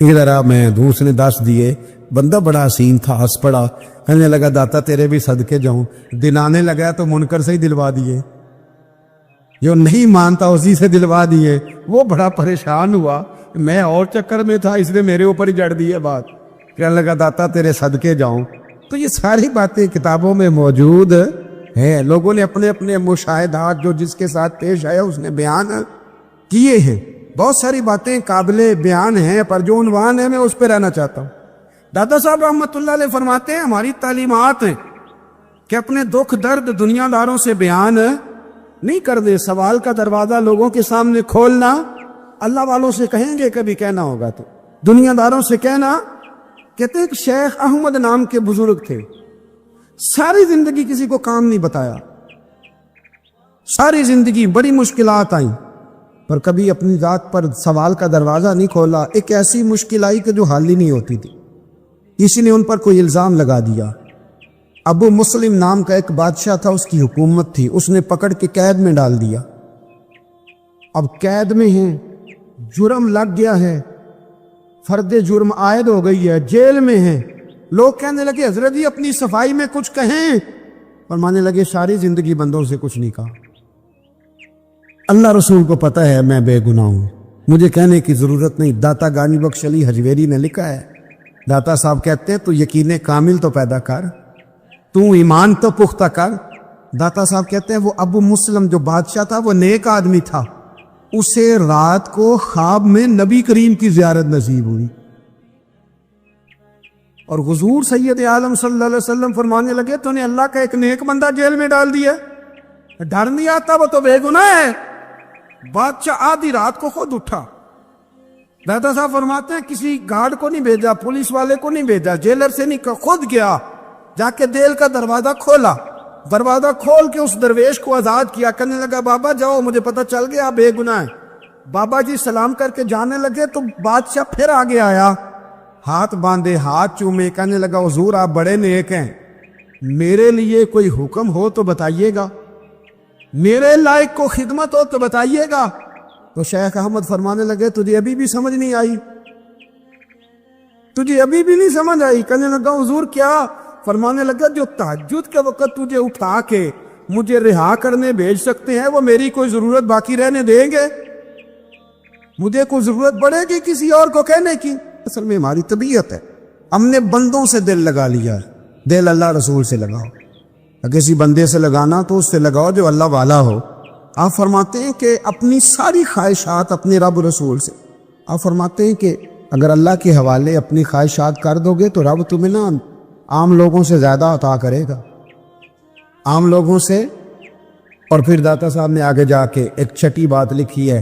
ادھر آ، میں دوں۔ اس نے 10 دیے، بندہ بڑا حسین تھا، ہنس پڑا، کہنے لگا داتا تیرے بھی صدقے جاؤں۔ دلانے لگا تو منکر سے ہی دلوا دیے، جو نہیں مانتا اسی سے دلوا دیے۔ وہ بڑا پریشان ہوا، میں اور چکر میں تھا، اس نے میرے اوپر ہی جڑ دی ہے بات، کہنے لگا داتا تیرے صدقے جاؤں۔ تو یہ ساری باتیں کتابوں میں موجود ہیں، لوگوں نے اپنے اپنے مشاہدات جو جس کے ساتھ پیش آیا اس نے بیان کیے ہیں۔ بہت ساری باتیں قابل بیان ہیں، پر جو عنوان ہے میں اس پہ رہنا چاہتا ہوں۔ داتا صاحب رحمۃ اللہ علیہ فرماتے ہیں ہماری تعلیمات ہیں کہ اپنے دکھ درد دنیا داروں سے بیان نہیں کر دے، سوال کا دروازہ لوگوں کے سامنے کھولنا، اللہ والوں سے کہیں گے کبھی کہنا ہوگا تو دنیا داروں سے کہنا۔ کہتے ہیں کہ شیخ احمد نام کے بزرگ تھے، ساری زندگی کسی کو کام نہیں بتایا، ساری زندگی بڑی مشکلات آئیں، پر کبھی اپنی ذات پر سوال کا دروازہ نہیں کھولا۔ ایک ایسی مشکل آئی کہ جو حل ہی نہیں ہوتی تھی، کسی نے ان پر کوئی الزام لگا دیا۔ ابو مسلم نام کا ایک بادشاہ تھا، اس کی حکومت تھی، اس نے پکڑ کے قید میں ڈال دیا۔ اب قید میں ہیں، جرم لگ گیا ہے، فرد جرم عائد ہو گئی ہے، جیل میں ہیں۔ لوگ کہنے لگے حضرت جی اپنی صفائی میں کچھ کہیں، فرمانے لگے ساری زندگی بندوں سے کچھ نہیں کہا، اللہ رسول کو پتہ ہے میں بے گناہ ہوں، مجھے کہنے کی ضرورت نہیں۔ داتا گانی بخش علی حجویری نے لکھا ہے، داتا صاحب کہتے ہیں تو یقین کامل تو پیدا کر، تو ایمان تو پختہ کر۔ داتا صاحب کہتے ہیں وہ ابو مسلم جو بادشاہ تھا وہ نیک آدمی تھا، اسے رات کو خواب میں نبی کریم کی زیارت نصیب ہوئی، اور حضور سید عالم صلی اللہ علیہ وسلم فرمانے لگے تو نے اللہ کا ایک نیک بندہ جیل میں ڈال دیا، ڈر نہیں آتا، وہ تو بے گناہ ہے۔ بادشاہ آدھی رات کو خود اٹھا، داتا صاحب فرماتے ہیں کسی گارڈ کو نہیں بھیجا، پولیس والے کو نہیں بھیجا، جیلر سے نہیں، خود گیا، جا کے جیل کا دروازہ کھولا، دروازہ کھول کے اس درویش کو آزاد کیا، کہنے لگا بابا جاؤ مجھے پتہ چل گیا بے گناہ ہے۔ بابا جی سلام کر کے جانے لگے تو بادشاہ پھر آگے آیا، ہاتھ باندھے، ہاتھ چومے، کہنے لگا حضور آپ بڑے نیک ہیں، میرے لیے کوئی حکم ہو تو بتائیے گا، میرے لائق کو خدمت ہو تو بتائیے گا۔ تو شیخ احمد فرمانے لگے تجھے ابھی بھی سمجھ نہیں آئی، تجھے ابھی بھی نہیں سمجھ آئی؟ کہنے لگا حضور کیا؟ فرمانے لگا جو تہجد کے وقت تجھے اٹھا کے مجھے رہا کرنے بھیج سکتے ہیں وہ میری کوئی ضرورت باقی رہنے دیں گے؟ مجھے کوئی ضرورت پڑے گی کسی اور کو کہنے کی؟ اصل میں ہماری طبیعت ہے، ہم نے بندوں سے دل لگا لیا ہے، دل اللہ رسول سے لگاؤ، اگر کسی بندے سے لگانا تو اس سے لگاؤ جو اللہ والا ہو۔ آپ فرماتے ہیں کہ اپنی ساری خواہشات اپنے رب رسول سے، آپ فرماتے ہیں کہ اگر اللہ کے حوالے اپنی خواہشات کر دو گے تو رب تمہیں نا عام لوگوں سے زیادہ عطا کرے گا، عام لوگوں سے۔ اور پھر داتا صاحب نے آگے جا کے ایک چھٹی بات لکھی ہے،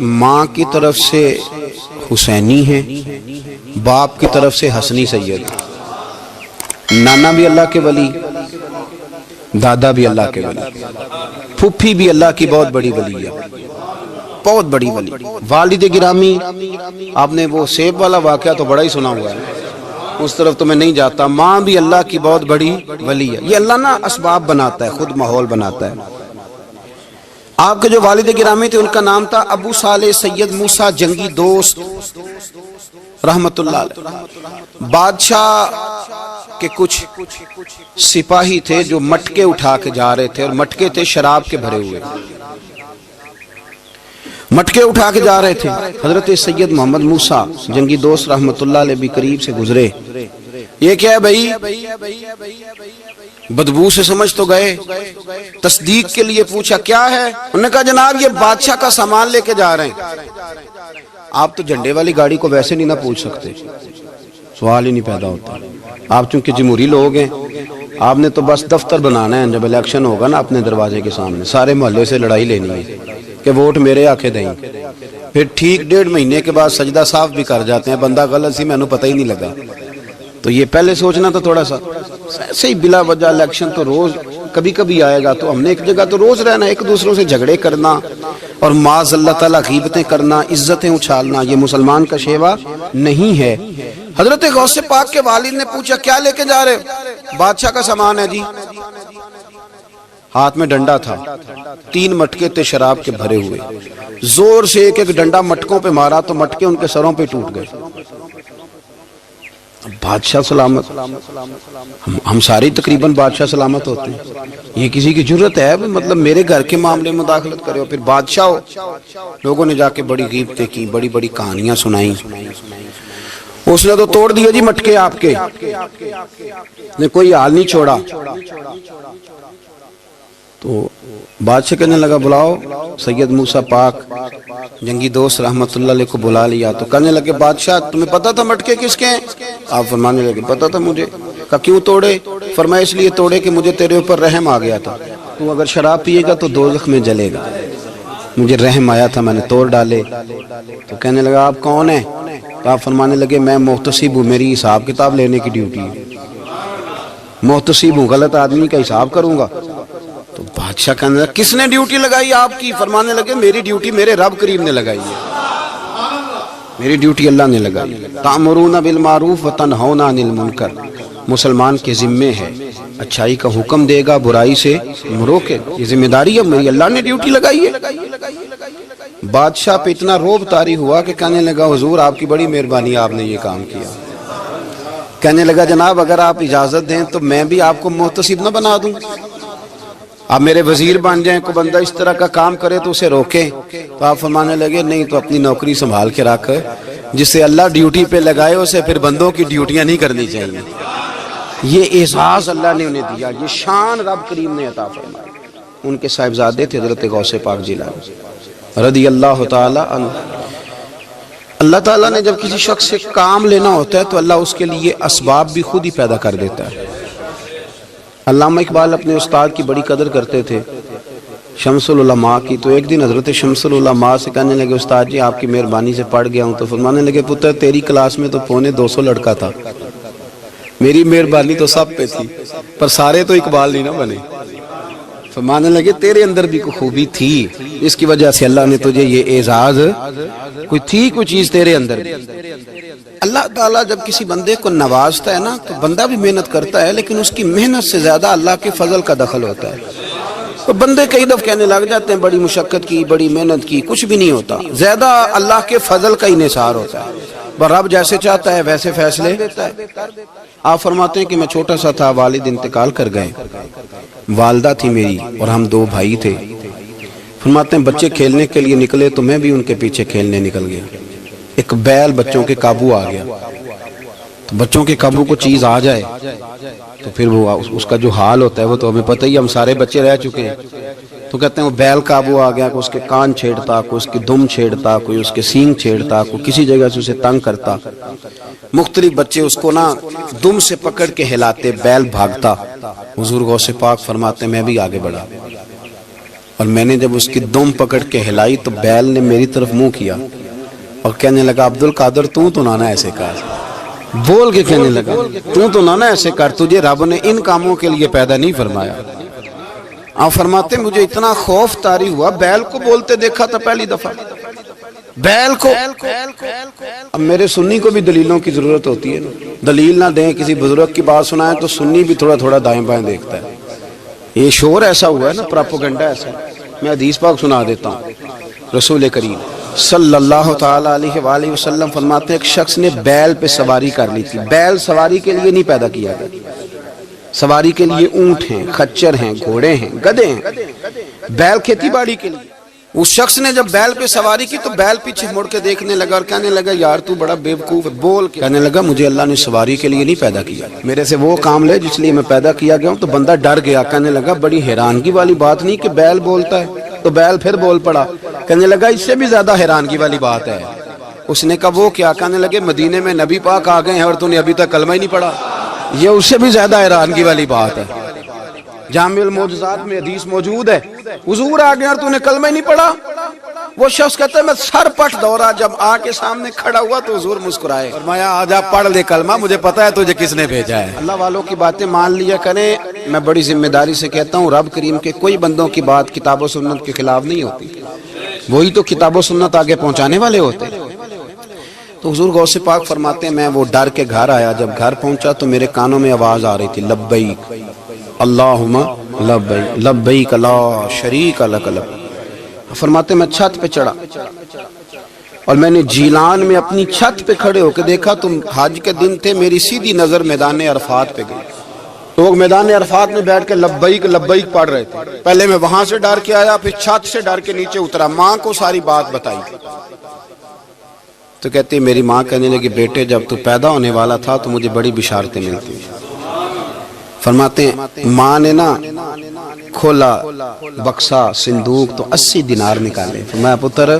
ماں کی طرف سے حسینی ہیں، باپ کی طرف سے حسنی سید، نانا بھی اللہ کے ولی، دادا بھی اللہ کے ولی، پھپھی بھی اللہ کی بہت بڑی ولی ہے، بہت بڑی ولی۔ والد گرامی، آپ نے وہ سیب والا واقعہ تو بڑا ہی سنا ہوا ہے، اس طرف تو میں نہیں جاتا۔ ماں بھی اللہ کی بہت بڑی ولی ہے۔ یہ اللہ نا اسباب بناتا ہے، خود ماحول بناتا ہے۔ آپ کے جو والد گرامی تھے ان کا نام تھا ابو صالح سید موسیٰ جنگی دوست رحمت اللہ علیہ۔ بادشاہ کے کچھ سپاہی تھے جو مٹکے اٹھا کے جا رہے تھے، اور مٹکے تھے شراب کے بھرے ہوئے، مٹکے اٹھا کے جا رہے تھے۔ حضرت سید محمد موسیٰ جنگی دوست رحمت اللہ علیہ بھی قریب سے گزرے۔ یہ کیا ہے بھائی؟ بدبو سے سمجھ تو گئے، تصدیق کے لیے پوچھا کیا ہے؟ انہوں نے کہا جناب یہ بادشاہ کا سامان لے کے جا رہے ہیں۔ آپ تو جھنڈے والی گاڑی کو ویسے نہیں نہ پوچھ سکتے، سوال ہی نہیں پیدا ہوتا۔ آپ چونکہ جمہوری لوگ ہیں، آپ نے تو بس دفتر بنانا ہے، جب الیکشن ہوگا نا اپنے دروازے کے سامنے سارے محلے سے لڑائی لینی ہے کہ ووٹ میرے آکے دیں، پھر ٹھیک 1.5 مہینے کے بعد سجدہ صاف بھی کر جاتے ہیں، بندہ غلط سی میں نے پتہ ہی نہیں لگا۔ تو یہ پہلے سوچنا تو تھوڑا سا صحیح، بلا وجہ الیکشن تو روز کبھی کبھی آئے گا، تو ہم نے ایک جگہ تو روز رہنا، ایک دوسروں سے جھگڑے کرنا اور معاذ اللہ تعالیٰ غیبتیں کرنا، عزتیں اچھالنا، یہ مسلمان کا شیوا نہیں ہے۔ حضرت غوث پاک کے والد نے پوچھا کیا لے کے جا رہے؟ بادشاہ کا سامان ہے جی۔ ہاتھ میں ڈنڈا تھا، 3 مٹکے تھے شراب کے بھرے ہوئے، زور سے ایک ایک ڈنڈا مٹکوں پہ مارا تو مٹکے ان کے سروں پہ ٹوٹ گئے۔ بادشاہ سلامت، ہم ساری تقریباً بادشاہ سلامت ہوتے ہیں، یہ کسی کی جرت ہے مطلب میرے گھر کے معاملے میں مداخلت کرے ہو، پھر بادشاہ ہو۔ لوگوں نے جا کے بڑی غیبتیں کی، بڑی بڑی کہانیاں سنائیں۔ اس نے تو توڑ دیا جی مٹکے آپ کے، نے کوئی حال نہیں چھوڑا۔ تو بادشاہ کہنے لگا بلاؤ سید موسیٰ پاک جنگی دوست رحمت اللہ علیہ کو بلا لیا۔ تو کہنے لگے بادشاہ تمہیں پتا تھا مٹکے کس کے ہیں؟ آپ فرمانے لگے پتا تھا مجھے۔ کہا کیوں توڑے؟ فرمایا اس لیے توڑے کہ مجھے تیرے اوپر رحم آ گیا تھا، تو اگر شراب پیے گا تو دوزخ میں جلے گا، مجھے رحم آیا تھا میں نے توڑ ڈالے۔ تو کہنے لگا آپ کون ہیں؟ تو آپ فرمانے لگے میں محتسب ہوں، میری حساب کتاب لینے کی ڈیوٹی ہے، محتسب ہوں، غلط آدمی کا حساب کروں گا۔ تو بادشاہ کہنے لگا کس نے ڈیوٹی لگائی آپ کی؟ فرمانے لگے میری ڈیوٹی میرے رب کریم نے لگائی ہے، میری ڈیوٹی اللہ نے لگائی ہے۔ تأمرون بالمعروف وتنہون عن المنکر، مسلمان کے ذمے ہے اچھائی کا حکم دے گا، برائی سے روکے، یہ ذمہ داری ہے میری، اللہ نے ڈیوٹی لگائی ہے۔ بادشاہ پہ اتنا روب طاری ہوا کہ کہنے لگا حضور آپ کی بڑی مہربانی، آپ نے یہ کام کیا۔ کہنے لگا جناب اگر آپ اجازت دیں تو میں بھی آپ کو محتسب نہ بنا دوں، آپ میرے وزیر بن جائیں، کوئی بندہ اس طرح کا کام کرے تو اسے روکیں۔ تو آپ فرمانے لگے نہیں، تو اپنی نوکری سنبھال کے رکھ، جسے اللہ ڈیوٹی پہ لگائے اسے پھر بندوں کی ڈیوٹیاں نہیں کرنی چاہیے۔ یہ اعزاز اللہ نے انہیں دیا، یہ شان رب کریم نے عطا فرمائی۔ ان کے صاحبزادے تھے حضرت غوث پاک جیلانی رضی اللہ تعالی عنہ۔ اللہ تعالیٰ نے جب کسی شخص سے کام لینا ہوتا ہے تو اللہ اس کے لیے اسباب بھی خود ہی پیدا کر دیتا ہے۔ علامہ اقبال اپنے استاد کی بڑی قدر کرتے تھے، شمس العلماء کی۔ تو ایک دن حضرت شمس العلماء سے کہنے لگے استاد جی آپ کی مہربانی سے پڑھ گیا ہوں۔ تو فرمانے لگے پتر تیری کلاس میں تو 250 لڑکا تھا، میری مہربانی تو سب پہ تھی، پر سارے تو اقبال نہیں نہ بنے۔ فرمانے لگے تیرے اندر بھی کوئی خوبی تھی، اس کی وجہ سے اللہ نے تجھے یہ اعزاز، کوئی تھی کوئی چیز تیرے اندر بھی۔ اللہ تعالیٰ جب کسی بندے کو نوازتا ہے نا تو بندہ بھی محنت کرتا ہے، لیکن اس کی محنت سے زیادہ اللہ کے فضل کا دخل ہوتا ہے۔ تو بندے کئی دفعہ کہنے لگ جاتے ہیں بڑی مشقت کی، بڑی محنت کی، کچھ بھی نہیں ہوتا، زیادہ اللہ کے فضل کا انحصار ہوتا ہے۔ رب جیسے چاہتا ہے ویسے فیصلے دیتا ہے۔ آپ فرماتے ہیں کہ میں چھوٹا سا تھا، والد انتقال کر گئے، والدہ تھی میری اور ہم 2 بھائی تھے۔ فرماتے ہیں بچے کھیلنے کے لیے نکلے تو میں بھی ان کے پیچھے کھیلنے نکل گیا۔ ایک بیل بچوں کے قابو آ گیا، تو بچوں کے قابو کو چیز آ جائے تو پھر وہ اس کا جو حال ہوتا ہے وہ تو ہمیں پتہ ہی، ہم سارے بچے رہ چکے ہیں۔ تو کہتے ہیں وہ بیل قابو آ گیا، کوئی اس کے کان چھیڑتا، کوئی اس کی دم چھیڑتا، کوئی اس کے سینگ چھیڑتا، کوئی کسی جگہ سے اسے تنگ کرتا۔ مختلف بچے اس کو نا دم سے پکڑ کے ہلاتے، بیل بھاگتا۔ حضور غوث پاک فرماتے ہیں میں بھی آگے بڑھا اور میں نے جب اس کی دم پکڑ کے ہلائی تو بیل نے میری طرف منہ کیا اور کہنے لگا عبد القادر تو نہ ایسے کر، بول کے کہنے لگا تو نہ ایسے کر، تجھے رب نے ان کاموں کے لیے پیدا نہیں فرمایا۔ آپ فرماتے مجھے اتنا خوف طاری ہوا، بیل کو بولتے دیکھا تھا پہلی دفعہ، بیل کو۔ اب میرے سنی کو بھی دلیلوں کی ضرورت ہوتی ہے نا، دلیل نہ دیں، کسی بزرگ کی بات سنائیں تو سنی بھی تھوڑا تھوڑا دائیں بائیں دیکھتا ہے۔ یہ شور ایسا ہوا ہے نا، پراپوگنڈا ایسا ہے۔ میں حدیث پاک سنا دیتا ہوں۔ رسول کریم صلی اللہ تعالی علیہ وآلہ وسلم فرماتے ہیں ایک شخص نے بیل پہ سواری کر لی تھی۔ بیل سواری کے لیے نہیں پیدا کیا گیا، سواری کے لیے اونٹ ہیں، خچر ہیں، گھوڑے ہیں، گدھے ہیں، بیل کھیتی باڑی کے لیے۔ اس شخص نے جب بیل پہ سواری کی تو بیل پیچھے مڑ کے دیکھنے لگا اور کہنے لگا یار تو بڑا بیوقوف ہے، بول کے کہنے لگا مجھے اللہ نے سواری کے لیے نہیں پیدا کیا، میرے سے وہ کام لے جس لیے میں پیدا کیا گیا ہوں۔ تو بندہ ڈر گیا، کہنے لگا بڑی حیرانگی والی بات نہیں کہ بیل بولتا ہے، تو بیل پھر بول پڑا۔ کہنے لگا اس سے بھی زیادہ حیرانگی والی بات ہے۔ اس نے کہا وہ کیا؟ کہنے لگے مدینے میں نبی پاک آ گئے ہیں اور تو نے ابھی تک کلمہ ہی نہیں پڑھا، یہ اس سے بھی زیادہ حیرانگی والی بات ہے۔ جامع المعجزات میں حدیث موجود ہے، حضور آ گئے اور تو نے کلمہ ہی نہیں پڑھا۔ وہ شخص کہتا ہے میں سر پٹ دورا، جب آ کے سامنے کھڑا ہوا تو حضور مسکرائے، فرمایا آجا پڑھ لے کلمہ، مجھے پتا ہے تجھے کس نے بھیجا ہے۔ اللہ والوں کی باتیں مان لیا کریں۔ میں بڑی ذمہ داری سے کہتا ہوں رب کریم کے کوئی بندوں کی بات کتاب و سنت کے خلاف نہیں ہوتی، وہی تو کتاب و سنت آگے پہنچانے والے ہوتے۔ تو حضور غوث پاک فرماتے ہیں میں وہ ڈر کے گھر آیا، جب گھر پہنچا تو میرے کانوں میں آواز آ رہی تھی لبیک اللہم لبیک لبیک لا شریک لک لبیک۔ فرماتے میں چھت پہ چڑھا اور میں نے جیلان میں اپنی چھت پہ کھڑے ہو کے دیکھا، تم حج کے دن تھے، میری سیدھی نظر میدان عرفات پہ گئی، لوگ میدان عرفات میں بیٹھ کے لبیک لبیک پڑھ رہے تھے۔ پہلے میں وہاں سے ڈر کے آیا، پھر چھت سے ڈر کے نیچے اترا، ماں کو ساری بات بتائی تو کہتی میری ماں کہنے لگی بیٹے جب تو پیدا ہونے والا تھا تو مجھے بڑی بشارتیں ملتی۔ فرماتے ہیں ماں نے نا کھولا بکسا صندوق تو 80 دینار نکالے، فرمایا پتر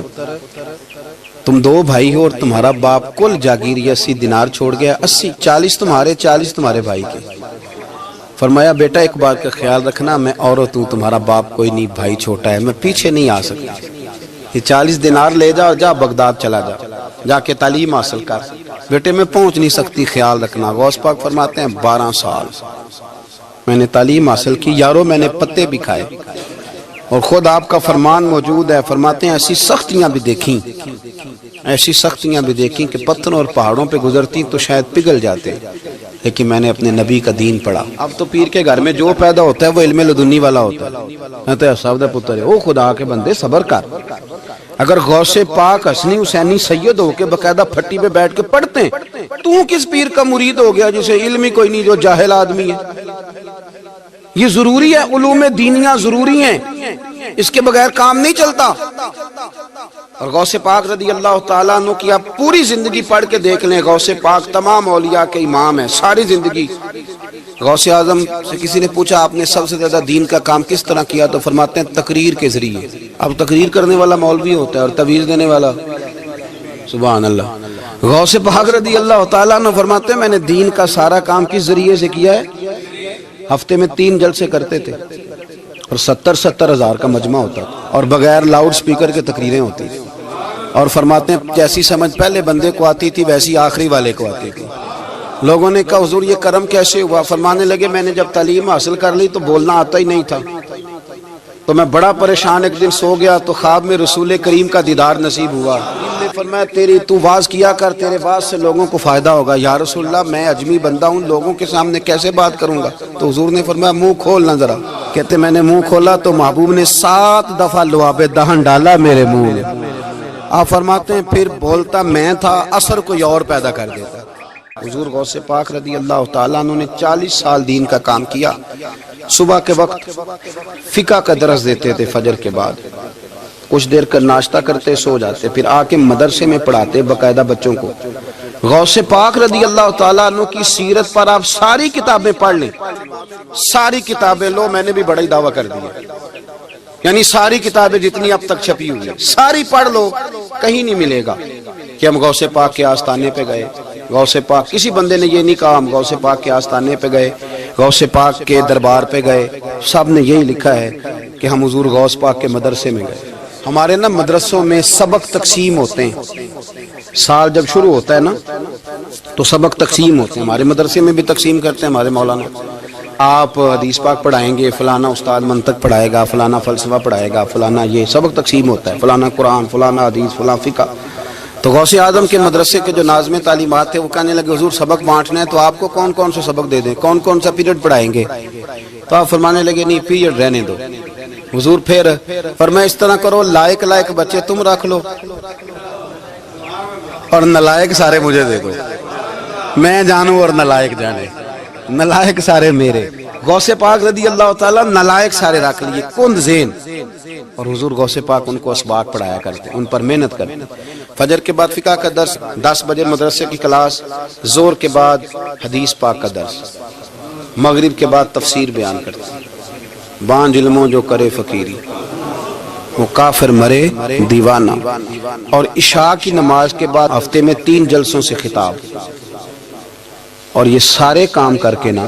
تم 2 بھائی ہو اور تمہارا باپ کل جاگیر 80 دینار چھوڑ گیا، 80 40 تمہارے 40 تمہارے بھائی کے۔ فرمایا بیٹا ایک بات کا خیال رکھنا، میں عورت ہوں، تمہارا باپ کوئی نہیں، بھائی چھوٹا ہے، میں پیچھے نہیں آ سکتا، یہ 40 دینار لے جا اور جا بغداد چلا جا، جا کے تعلیم حاصل کر، بیٹے میں پہنچ نہیں سکتی، خیال رکھنا۔ غوث پاک فرماتے ہیں 12 سال میں نے تعلیم حاصل کی یارو، میں نے پتے بھی کھائے، اور خود آپ کا فرمان موجود ہے، فرماتے ہیں ایسی سختیاں بھی دیکھیں، ایسی سختیاں بھی دیکھیں کہ پتھروں اور پہاڑوں پہ گزرتی تو شاید پگھل جاتے، لیکن میں نے اپنے نبی کا دین پڑھا۔ اب تو پیر کے گھر میں جو پیدا ہوتا ہے وہ علم لدنی والا ہوتا ہے، کہتے ہیں صاحب دا پتر ہے، او خدا کے بندے صبر کر۔ اگر غوث پاک حسنی حسینی سید ہو کے باقاعدہ پھٹی پہ بیٹھ کے پڑھتے ہیں، تو کس پیر کا مرید ہو گیا جسے علم ہی کوئی نہیں، جو جاہل آدمی ہے؟ یہ ضروری ہے، علوم دینیاں ضروری ہیں، اس کے بغیر کام نہیں چلتا۔ اور غوث پاک رضی اللہ تعالیٰ عنہ کی آپ پوری زندگی پڑھ کے دیکھ لیں، غوث پاک تمام اولیاء کے امام ہیں، ساری زندگی۔ غوث اعظم سے کسی نے پوچھا آپ نے سب سے زیادہ دین کا کام کس طرح کیا، تو فرماتے ہیں تقریر کے ذریعے۔ اب تقریر کرنے والا مولوی ہوتا ہے اور تویز دینے والا، سبحان اللہ۔ غوث پاک رضی اللہ تعالیٰ عنہ فرماتے ہیں میں نے دین کا سارا کام کس ذریعے سے کیا ہے، ہفتے میں 3 جلسے کرتے تھے اور 70 ہزار کا مجمع ہوتا تھا، اور بغیر لاؤڈ سپیکر کے تقریریں ہوتی تھی، اور فرماتے ہیں جیسی سمجھ پہلے بندے کو آتی تھی ویسی آخری والے کو آتی تھی۔ لوگوں نے کہا حضور یہ کرم کیسے ہوا؟ فرمانے لگے میں نے جب تعلیم حاصل کر لی تو بولنا آتا ہی نہیں تھا، تو میں بڑا پریشان، ایک دن سو گیا تو خواب میں رسول کریم کا دیدار نصیب ہوا۔ فرمایا تیری تو واز کیا کر، تیرے واز سے لوگوں کو فائدہ ہوگا۔ یا رسول اللہ میں اجمی بندہ ہوں، لوگوں کے سامنے کیسے بات کروں گا؟ تو حضور نے فرمایا منہ کھولنا ذرا۔ کہتے میں نے منہ کھولا تو محبوب نے 7 دفعہ لعاب دہن ڈالا میرے منہ میں۔ آپ فرماتے ہیں پھر بولتا میں تھا، اثر کوئی اور پیدا کر دیتا۔ حضور غوث پاک رضی اللہ تعالیٰ عنہ نے 40 سال دین کا کام کیا۔ صبح کے وقت فقہ کا درس دیتے تھے، فجر کے بعد کچھ دیر کا ناشتہ کرتے سو جاتے، پھر آ کے مدرسے میں پڑھاتے باقاعدہ بچوں کو۔ غوث پاک رضی اللہ تعالیٰ عنہ کی سیرت پر آپ ساری کتابیں پڑھ لیں، ساری کتابیں لو، میں نے بھی بڑا ہی دعویٰ کر دیا، یعنی ساری کتابیں جتنی اب تک چھپی ہوئی ہیں ساری پڑھ لو، کہیں نہیں ملے گا کہ ہم غوث پاک کے آستانے پہ گئے۔ غوث پاک کسی بندے نے یہ نہیں کہا ہم غوث پاک کے آستانے پہ گئے، غوث پاک کے دربار پہ گئے، سب نے یہی لکھا ہے کہ ہم حضور غوث پاک کے مدرسے میں گئے. ہمارے نا مدرسوں میں سبق تقسیم ہوتے ہیں. سال جب شروع ہوتا ہے نا تو سبق تقسیم ہوتے ہیں. ہمارے مدرسے میں بھی تقسیم کرتے ہیں ہمارے مولانا. آپ حدیث پاک پڑھائیں گے، فلانا استاد منطق پڑھائے گا، فلانا فلسفہ پڑھائے گا، فلانا یہ سبق تقسیم ہوتا ہے، فلانا قرآن، فلانا حدیث، فلاں فقہ. تو غوث اعظم کے مدرسے کے جو ناظم تعلیمات تھے وہ کہنے لگے حضور سبق بانٹنا ہے تو آپ کو کون کون سے سبق دے دیں، کون کون سا پیریڈ پڑھائیں گے؟ تو آپ فرمانے لگے نہیں، پیریڈ رہنے دو. حضور پھر فرمایا اس طرح کرو، لائق بچے تم رکھ لو اور نلائق سارے مجھے دے دو، میں جانوں اور نلائق جانے. نلائق سارے میرے. غوث پاک رضی اللہ تعالیٰ نلائق سارے رکھ لیے، کند ذہن. اور حضور غوث پاک ان کو اسباق پڑھایا کرتے، ان پر محنت کرتے. فجر کے بعد فقہ کا درس، 10 بجے مدرسے کی کلاس، زور کے بعد حدیث پاک کا درس، مغرب کے بعد تفسیر بیان کرتے. بانج علموں جو کرے فقیری وہ کافر مرے دیوانہ. اور عشاء کی نماز کے بعد ہفتے میں 3 جلسوں سے خطاب. اور یہ سارے کام کر کے نا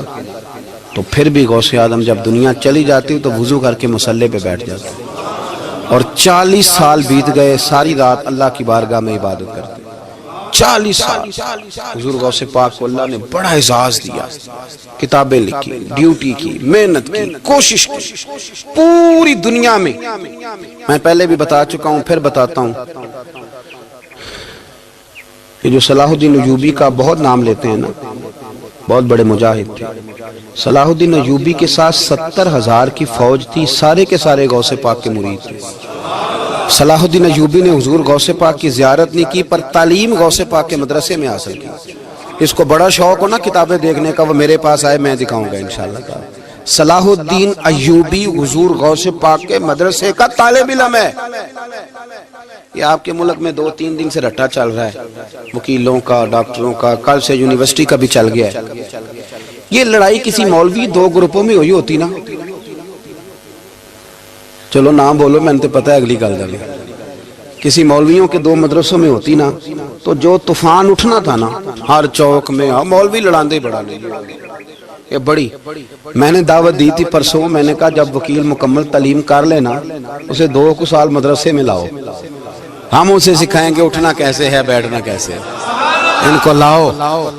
تو پھر بھی غوث اعظم جب دنیا چلی جاتی تو وضو کر کے مصلی پہ بیٹھ جاتے. اور 40 سال بیت گئے، ساری رات اللہ کی بارگاہ میں عبادت کرتے. 40 سال حضور غوث پاک کو اللہ نے بڑا اعزاز دیا. کتابیں لکھی، ڈیوٹی کی، محنت کی، کوشش کی پوری دنیا میں. میں پہلے بھی بتا چکا ہوں، پھر بتاتا ہوں. یہ جو صلاح الدین ایوبی کا بہت نام لیتے ہیں نا، بہت بڑے مجاہد تھے. صلاح الدین ایوبی کے ساتھ 70,000 کی فوج تھی، سارے کے سارے غوث پاک کے مرید تھے. صلاح الدین ایوبی نے حضور غوث پاک کی زیارت نہیں کی پر تعلیم غوث پاک کے مدرسے میں حاصل کی. اس کو بڑا شوق ہو نا کتابیں دیکھنے کا، وہ میرے پاس آئے، میں دکھاؤں گا انشاءاللہ. صلاح الدین ایوبی حضور غوث پاک کے مدرسے کا طالب علم ہے. یہ آپ کے ملک میں 2-3 دن سے رٹا چل رہا ہے، وکیلوں کا، ڈاکٹروں کا، کل سے یونیورسٹی کا بھی چل گیا ہے. یہ لڑائی کسی مولوی 2 گروپوں میں ہوئی ہوتی نا، چلو نام بولو، میں نے پتہ ہے اگلی گل دے. کسی مولویوں کے 2 مدرسوں میں ہوتی نا تو جو طوفان اٹھنا تھا نا ہر چوک میں، مولوی لڑاندے بڑا نہیں. یہ بڑی میں نے دعوت دی تھی پرسوں، میں نے کہا جب وکیل مکمل تعلیم کر لینا اسے 2 سال مدرسے میں لاؤ، ہم اسے سکھائیں گے اٹھنا کیسے ہے، بیٹھنا کیسے ہے. ان کو لاؤ،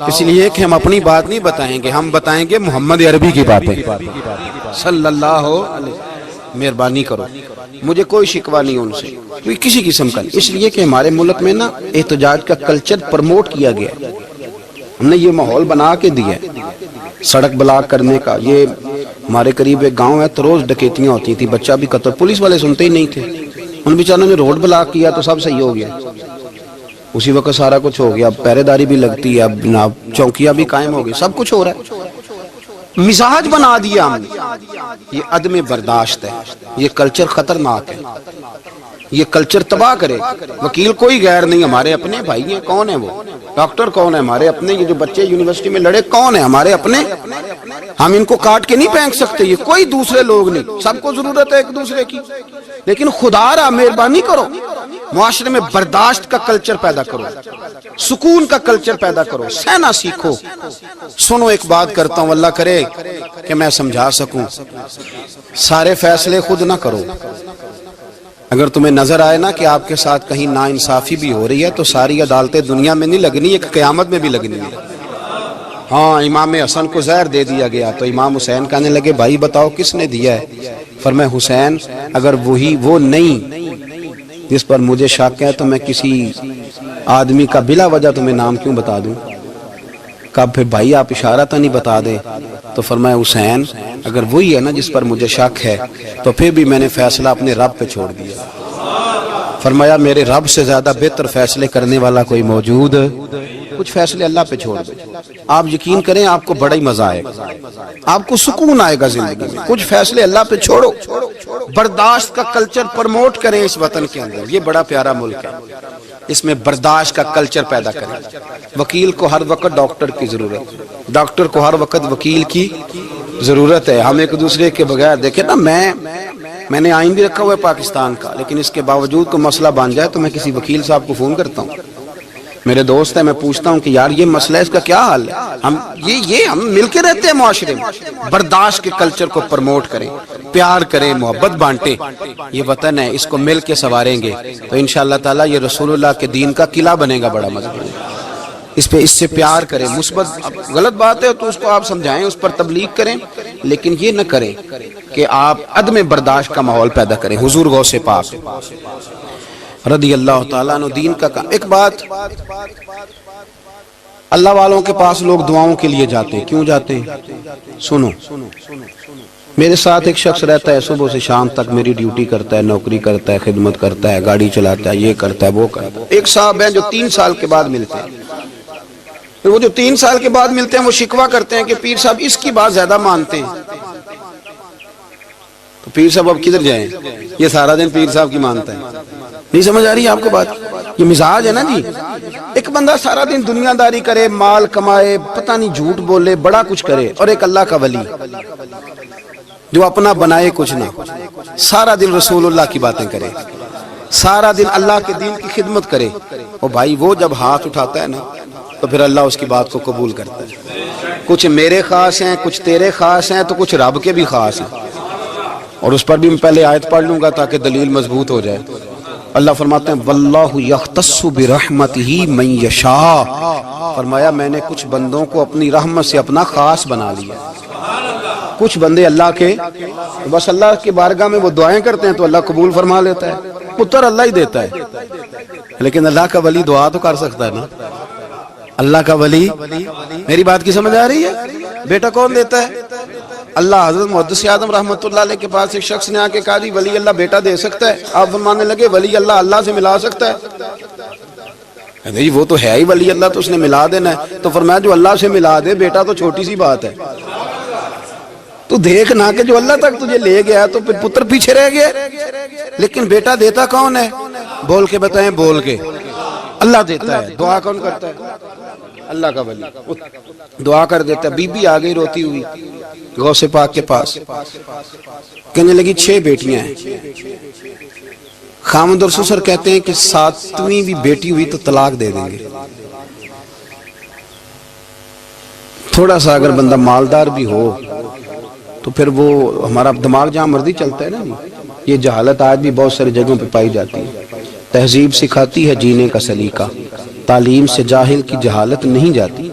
اس لیے کہ ہم اپنی بات نہیں بتائیں گے، ہم بتائیں گے محمد عربی کی باتیں صلی اللہ علیہ. مہربانی کرو، مجھے کوئی شکوہ نہیں ان سے، کوئی کسی قسم کا نہیں. اس لیے کہ ہمارے ملک میں نا احتجاج کا کلچر پرموٹ کیا گیا، ہم نے یہ ماحول بنا کے دیا ہے سڑک بلاک کرنے کا. یہ ہمارے قریب ایک گاؤں ہے تو روز ڈکیتیاں ہوتی تھی، بچہ بھی قتل، پولیس والے سنتے ہی نہیں تھے. ان بیچاروں نے روڈ بلاک کیا تو سب صحیح ہو گیا، اسی وقت سارا کچھ ہو گیا. اب پہرے داری بھی لگتی ہے، اب جناب چوکیاں بھی قائم ہو گئی، سب کچھ ہو رہا ہے. مزاج بنا دیا ہم نے. یہ عدم برداشت ہے، یہ کلچر خطرناک ہے، یہ کلچر تباہ کرے. وکیل کوئی غیر نہیں، ہمارے اپنے بھائی ہیں. کون ہے وہ؟ ڈاکٹر کون ہے؟ ہمارے اپنے. یہ جو بچے یونیورسٹی میں لڑے کون ہے؟ ہمارے اپنے. ہم ان کو کاٹ کے نہیں پھینک سکتے، یہ کوئی دوسرے لوگ نہیں. سب کو ضرورت ہے ایک دوسرے کی، لیکن خدا را مہربانی کرو معاشرے میں برداشت کا کلچر پیدا کرو، سکون کا کلچر پیدا کرو، سہنا سیکھو. سنو ایک بات کرتا ہوں، اللہ کرے کہ میں سمجھا سکوں. سارے فیصلے خود نہ کرو. اگر تمہیں نظر آئے نا کہ آپ کے ساتھ کہیں ناانصافی بھی ہو رہی ہے تو ساری عدالتیں دنیا میں نہیں لگنی، ایک قیامت میں بھی لگنی ہے. ہاں امام حسن کو زہر دے دیا گیا تو امام حسین کہنے لگے بھائی بتاؤ کس نے دیا ہے؟ فرمایا حسین اگر وہی وہ نہیں جس پر مجھے شک ہے تو میں کسی آدمی کا بلا وجہ تمہیں نام کیوں بتا دوں؟ کہا پھر بھائی آپ اشارہ تو نہیں بتا دیں؟ تو فرمایا حسین اگر وہی ہے نا جس پر مجھے شک ہے تو پھر بھی میں نے فیصلہ اپنے رب پہ چھوڑ دیا. فرمایا میرے رب سے زیادہ بہتر فیصلے کرنے والا کوئی موجود؟ کچھ فیصلے اللہ پہ چھوڑ دیں. آپ یقین کریں آپ کو بڑا ہی مزہ آئے گا، آپ کو سکون آئے گا زندگی میں. کچھ فیصلے اللہ پہ چھوڑو، برداشت کا کلچر پرموٹ کریں اس وطن کے اندر. یہ بڑا پیارا ملک ہے، اس میں برداشت کا کلچر پیدا کریں. وکیل کو ہر وقت ڈاکٹر کی ضرورت، ڈاکٹر کو ہر وقت وکیل کی ضرورت ہے. ہم ایک دوسرے کے بغیر دیکھیں نا، میں نے آئین بھی رکھا ہوا ہے پاکستان کا، لیکن اس کے باوجود کوئی مسئلہ بن جائے تو میں کسی وکیل صاحب کو فون کرتا ہوں. میرے دوست ہے، میں پوچھتا ہوں کہ یار یہ مسئلہ ہے، اس کا کیا حل ہے؟ ہم مل کے رہتے ہیں معاشرے میں، برداشت کے کلچر کو پروموٹ کریں، پیار کریں، محبت بانٹیں، یہ وطن ہے، اس کو مل کے سنواریں گے تو انشاءاللہ تعالی یہ رسول اللہ کے دین کا قلعہ بنے گا بڑا مضبوط۔ اس سے پیار کریں، مثبت غلط بات ہے تو اس کو آپ سمجھائیں، اس پر تبلیغ کریں، لیکن یہ نہ کریں کہ آپ عدم برداشت کا ماحول پیدا کریں۔ حضور غوث پاک رضی اللہ تعالیٰ عنہ دین کا کام۔ ایک بات، اللہ والوں کے پاس لوگ دعاؤں کے لیے جاتے ہیں، کیوں جاتے ہیں؟ سنو، میرے ساتھ ایک شخص رہتا ہے، صبح سے شام تک میری ڈیوٹی کرتا ہے، نوکری کرتا ہے، خدمت کرتا ہے، گاڑی چلاتا ہے، یہ کرتا ہے، وہ کرتا ہے۔ ایک صاحب ہیں جو 3 سال کے بعد ملتے ہیں، پھر وہ جو 3 سال کے بعد ملتے ہیں وہ شکوہ کرتے ہیں کہ پیر صاحب اس کی بات زیادہ مانتے ہیں۔ تو پیر صاحب اب کدھر جائیں؟ یہ سارا دن پیر صاحب کی مانتا ہے۔ نہیں سمجھ آ رہی ہے آپ کو بات؟ یہ مزاج ہے نا جی۔ ایک بندہ سارا دن دنیا داری کرے، مال کمائے، پتہ نہیں جھوٹ بولے، بڑا کچھ کرے، اور ایک اللہ کا ولی جو اپنا بنائے کچھ نہ، سارا دن رسول اللہ کی باتیں کرے، سارا دن اللہ کے دین کی خدمت کرے، اور بھائی وہ جب ہاتھ اٹھاتا ہے نا تو پھر اللہ اس کی بات کو قبول کرتا ہے۔ کچھ میرے خاص ہیں، کچھ تیرے خاص ہیں، تو کچھ رب کے بھی خاص ہیں، اور اس پر بھی میں پہلے آیت پڑھ لوں گا تاکہ دلیل مضبوط ہو جائے۔ اللہ فرماتے ہیں واللہ یختص برحمتہ من یشاء، فرمایا میں نے کچھ بندوں کو اپنی رحمت سے اپنا خاص بنا لیا۔ کچھ بندے اللہ کے بس اللہ کی بارگاہ میں وہ دعائیں کرتے ہیں تو اللہ قبول فرما لیتا ہے، پتر اللہ ہی دیتا ہے، لیکن اللہ کا ولی دعا تو کر سکتا ہے نا۔ اللہ کا ولی، میری بات کی سمجھ آ رہی ہے؟ بیٹا کون دیتا ہے؟ اللہ۔ حضرت محدث اعظم رحمۃ اللہ علیہ کے پاس ایک شخص نے آ کے کہا جی ولی اللہ بیٹا دے سکتا ہے؟ آپ فرمانے لگے ولی اللہ اللہ سے ملا سکتا ہے؟ جی وہ تو ہے ہی ولی اللہ، تو اس نے ملا دینا ہے۔ تو فرمایا جو اللہ سے ملا دے بیٹا تو چھوٹی سی بات ہے، تو دیکھ نہ کہ جو اللہ تک تجھے لے گیا تو پھر پتر پیچھے رہ گیا، لیکن بیٹا دیتا کون ہے؟ بول کے بتائیں، بول کے۔ اللہ دیتا ہے۔ دعا کون کرتا ہے؟ اللہ کا ولی دعا کر دیتا ہے۔ بی بی آ گئی روتی ہوئی غوث پاک کے پاس، کہنے لگی 6 بیٹیاں ہیں۔ خامد اور سسر کہتے ہیں کہ 7ویں بھی بیٹی ہوئی تو طلاق دے دیں گے۔ تھوڑا سا اگر بندہ مالدار بھی ہو تو پھر وہ ہمارا دماغ جہاں مرضی چلتا ہے نا۔ یہ جہالت آج بھی بہت ساری جگہوں پہ پائی جاتی ہے۔ تہذیب سکھاتی ہے جینے کا سلیقہ، تعلیم سے جاہل کی جہالت نہیں جاتی۔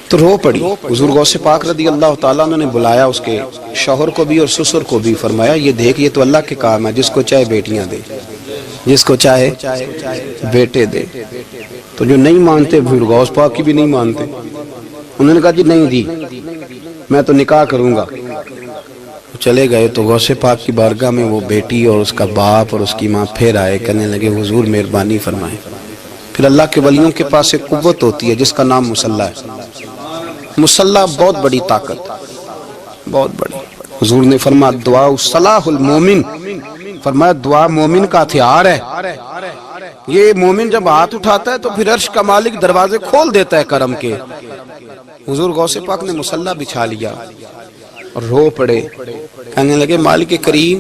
تو رو پڑی۔ حضور غوث پاک رضی اللہ تعالیٰ عنہ نے بلایا اس کے شوہر کو بھی اور سسر کو بھی، فرمایا یہ دیکھ یہ تو اللہ کے کام ہے، جس کو چاہے بیٹیاں دے، جس کو چاہے بیٹے دے۔ تو جو نہیں مانتے پھر غوث پاک کی بھی نہیں مانتے، انہوں نے کہا جی نہیں دی، میں تو نکاح کروں گا۔ چلے گئے تو غوث پاک کی بارگاہ میں وہ بیٹی اور اس کا باپ اور اس کی ماں پھر آئے، کہنے لگے حضور مہربانی فرمائیں۔ پھر اللہ کے ولیوں کے پاس ایک قوت ہوتی ہے جس کا نام مصلی ہے۔ مصلی بہت بڑی طاقت، بہت بڑی۔ حضور نے فرمایا دعا صلاح المومن، فرمایا دعا مومن کا ہتھیار ہے۔ یہ مومن جب ہاتھ اٹھاتا ہے تو پھر عرش کا مالک دروازے کھول دیتا ہے کرم کے۔ حضور غوث پاک نے مصلی بچھا لیا اور رو پڑے، کہنے لگے مالک کریم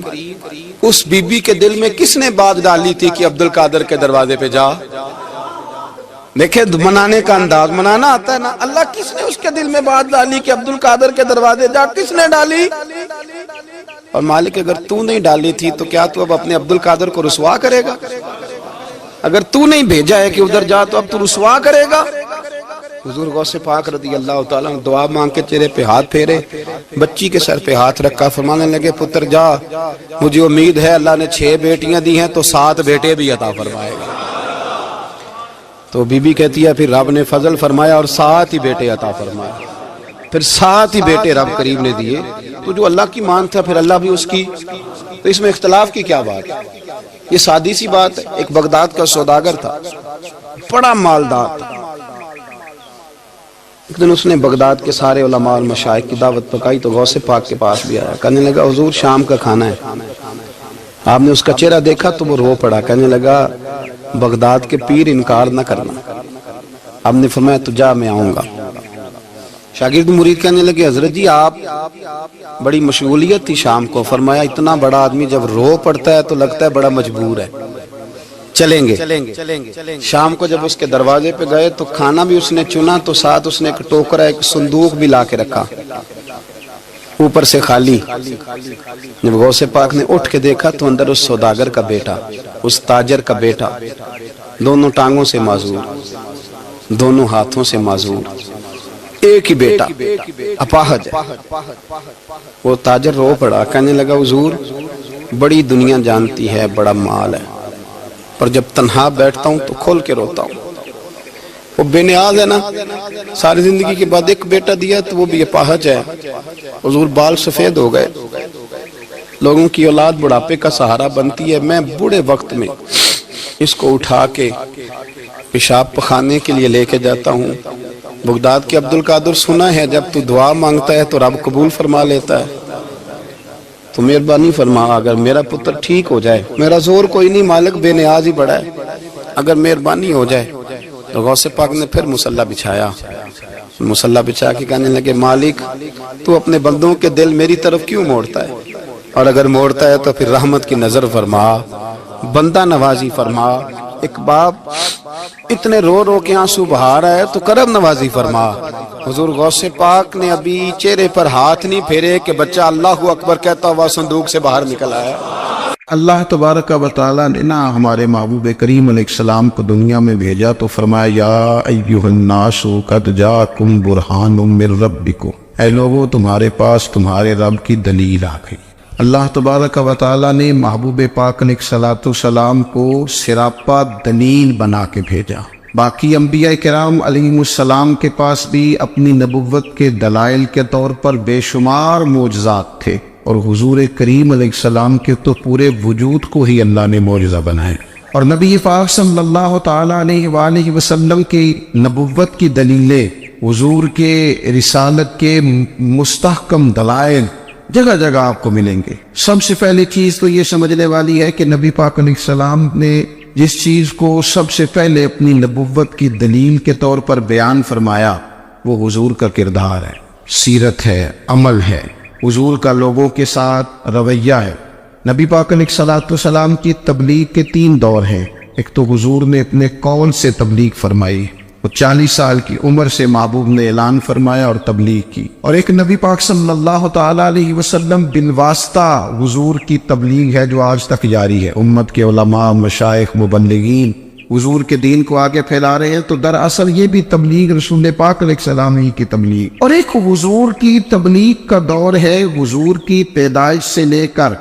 اس بی بی کے دل میں کس نے بات ڈالی تھی کہ عبد القادر کے دروازے پہ جا؟ دیکھیں منانے کا انداز، منانا آتا ہے نا۔ اللہ کس نے اس کے دل میں بات ڈالی کہ عبد القادر کے دروازے جا؟ کس نے ڈالی؟ اور مالک اگر تو نہیں ڈالی تھی تو کیا تو اب اپنے عبد القادر کو رسوا کرے گا؟ اگر تو نہیں بھیجا ہے کہ ادھر جا تو اب تو رسوا کرے گا؟ حضور غوث پاک رضی اللہ تعالیٰ نے دعا مانگ کے چہرے پہ ہاتھ پھیرے، بچی کے سر پہ ہاتھ رکھا، فرمانے لگے پتر جا، مجھے امید ہے اللہ نے 6 بیٹیاں دی ہیں تو 7 بیٹے بھی عطا فرمائے گا۔ تو بی بی کہتی ہے پھر رب نے فضل فرمایا اور 7 ہی بیٹے عطا فرمائے، پھر 7 ہی بیٹے رب کریم نے دیے۔ تو جو اللہ کی مان تھا پھر اللہ بھی اس کی، تو اس میں اختلاف کی کیا بات ہے؟ یہ سادی سی بات ہے۔ ایک بغداد کا سوداگر تھا، بڑا مالدار تھا۔ ایک دن اس نے بغداد کے سارے علماء اور مشائخ کی دعوت پکائی تو غوث پاک کے پاس بھی آیا، کہنے لگا حضور شام کا کھانا ہے۔ آپ نے اس کا چہرہ دیکھا تو وہ رو پڑا، کہنے لگا بغداد کے پیر انکار نہ کرنا۔ آپ نے فرمایا تو جا میں آؤں گا۔ شاگرد مرید کہنے لگے حضرت جی آپ بڑی مشغولیت تھی شام کو، فرمایا اتنا بڑا آدمی جب رو پڑتا ہے تو لگتا ہے بڑا مجبور ہے۔ چلیں گے. شام کو جب اس کے دروازے پہ گئے تو کھانا بھی اس نے چنا تو ساتھ اس نے ایک ٹوکرا ایک صندوق بھی لا کے رکھا, اوپر سے خالی. جب غوث پاک نے اٹھ کے دیکھا تو اندر اس سوداگر کا بیٹا, اس تاجر کا بیٹا, دونوں ٹانگوں سے معذور, دونوں ہاتھوں سے معذور, ایک ہی بیٹا اپاہج ہے. وہ تاجر رو پڑا, کہنے لگا حضور بڑی دنیا جانتی ہے, بڑا مال ہے, پر جب تنہا بیٹھتا ہوں تو کھول کے روتا ہوں. وہ بے نیاز ہے نا, ساری زندگی کے بعد ایک بیٹا دیا تو وہ بھی اپاہج ہے. حضور بال سفید ہو گئے, لوگوں کی اولاد بڑھاپے کا سہارا بنتی ہے, میں بوڑھے وقت میں اس کو اٹھا کے پیشاب پخانے کے لیے لے کے جاتا ہوں. بغداد کے عبد القادر سنا ہے جب تو دعا مانگتا ہے تو رب قبول فرما لیتا ہے, تو مہربانی فرما اگر میرا پتر ٹھیک ہو جائے, میرا زور کوئی نہیں مالک, بے نیاز ہی بڑا ہے, اگر مہربانی ہو جائے. تو غوث پاک نے پھر مصلی بچھایا, مصلی بچھا کے کہنے لگے مالک تو اپنے بندوں کے دل میری طرف کیوں موڑتا ہے, اور اگر موڑتا ہے تو پھر رحمت کی نظر فرما, بندہ نوازی فرما. ایک باپ اتنے رو رو کے آنسو بہا رہا ہے تو کرم نوازی فرما. حضور غوث پاک نے ابھی چہرے پر ہاتھ نہیں پھیرے کہ بچہ اللہ اکبر کہتا ہوا صندوق سے باہر نکل آیا. اللہ تبارک و تعالیٰ نے نا ہمارے محبوب کریم علیہ السلام کو دنیا میں بھیجا تو فرمایا یا ایھا الناس قد جاءکم برہان من ربکم, اے لوگو تمہارے پاس تمہارے رب کی دلیل آ گئی. اللہ تبارک و تعالیٰ نے محبوب پاک علیہ السلام کو سراپا دلیل بنا کے بھیجا. باقی انبیاء کرام علیہم السلام کے پاس بھی اپنی نبوت کے دلائل کے طور پر بے شمار معجزات تھے, اور حضور کریم علیہ السلام کے تو پورے وجود کو ہی اللہ نے معجزہ بنائے. اور نبی پاک صلی اللہ تعالیٰ علیہ وآلہ وسلم کی نبوت کی دلیلیں, حضور کے رسالت کے مستحکم دلائل جگہ جگہ آپ کو ملیں گے. سب سے پہلی چیز تو یہ سمجھنے والی ہے کہ نبی پاک علیہ السلام نے جس چیز کو سب سے پہلے اپنی نبوت کی دلیل کے طور پر بیان فرمایا وہ حضور کا کردار ہے, سیرت ہے, عمل ہے, حضور کا لوگوں کے ساتھ رویہ ہے. نبی پاک علیہ السلام کی تبلیغ کے 3 دور ہیں. ایک تو حضور نے اپنے قول سے تبلیغ فرمائی, وہ 40 سال کی عمر سے محبوب نے اعلان فرمایا اور تبلیغ کی. اور ایک نبی پاک صلی اللہ تعالیٰ علیہ وسلم بالواسطہ حضور کی تبلیغ ہے جو آج تک جاری ہے. امت کے علماء, مشائخ, مبلغین حضور کے دین کو آگے پھیلا رہے ہیں, تو دراصل یہ بھی تبلیغ رسول پاک علیہ السلام ہی کی تبلیغ. اور ایک حضور کی تبلیغ کا دور ہے حضور کی پیدائش سے لے کر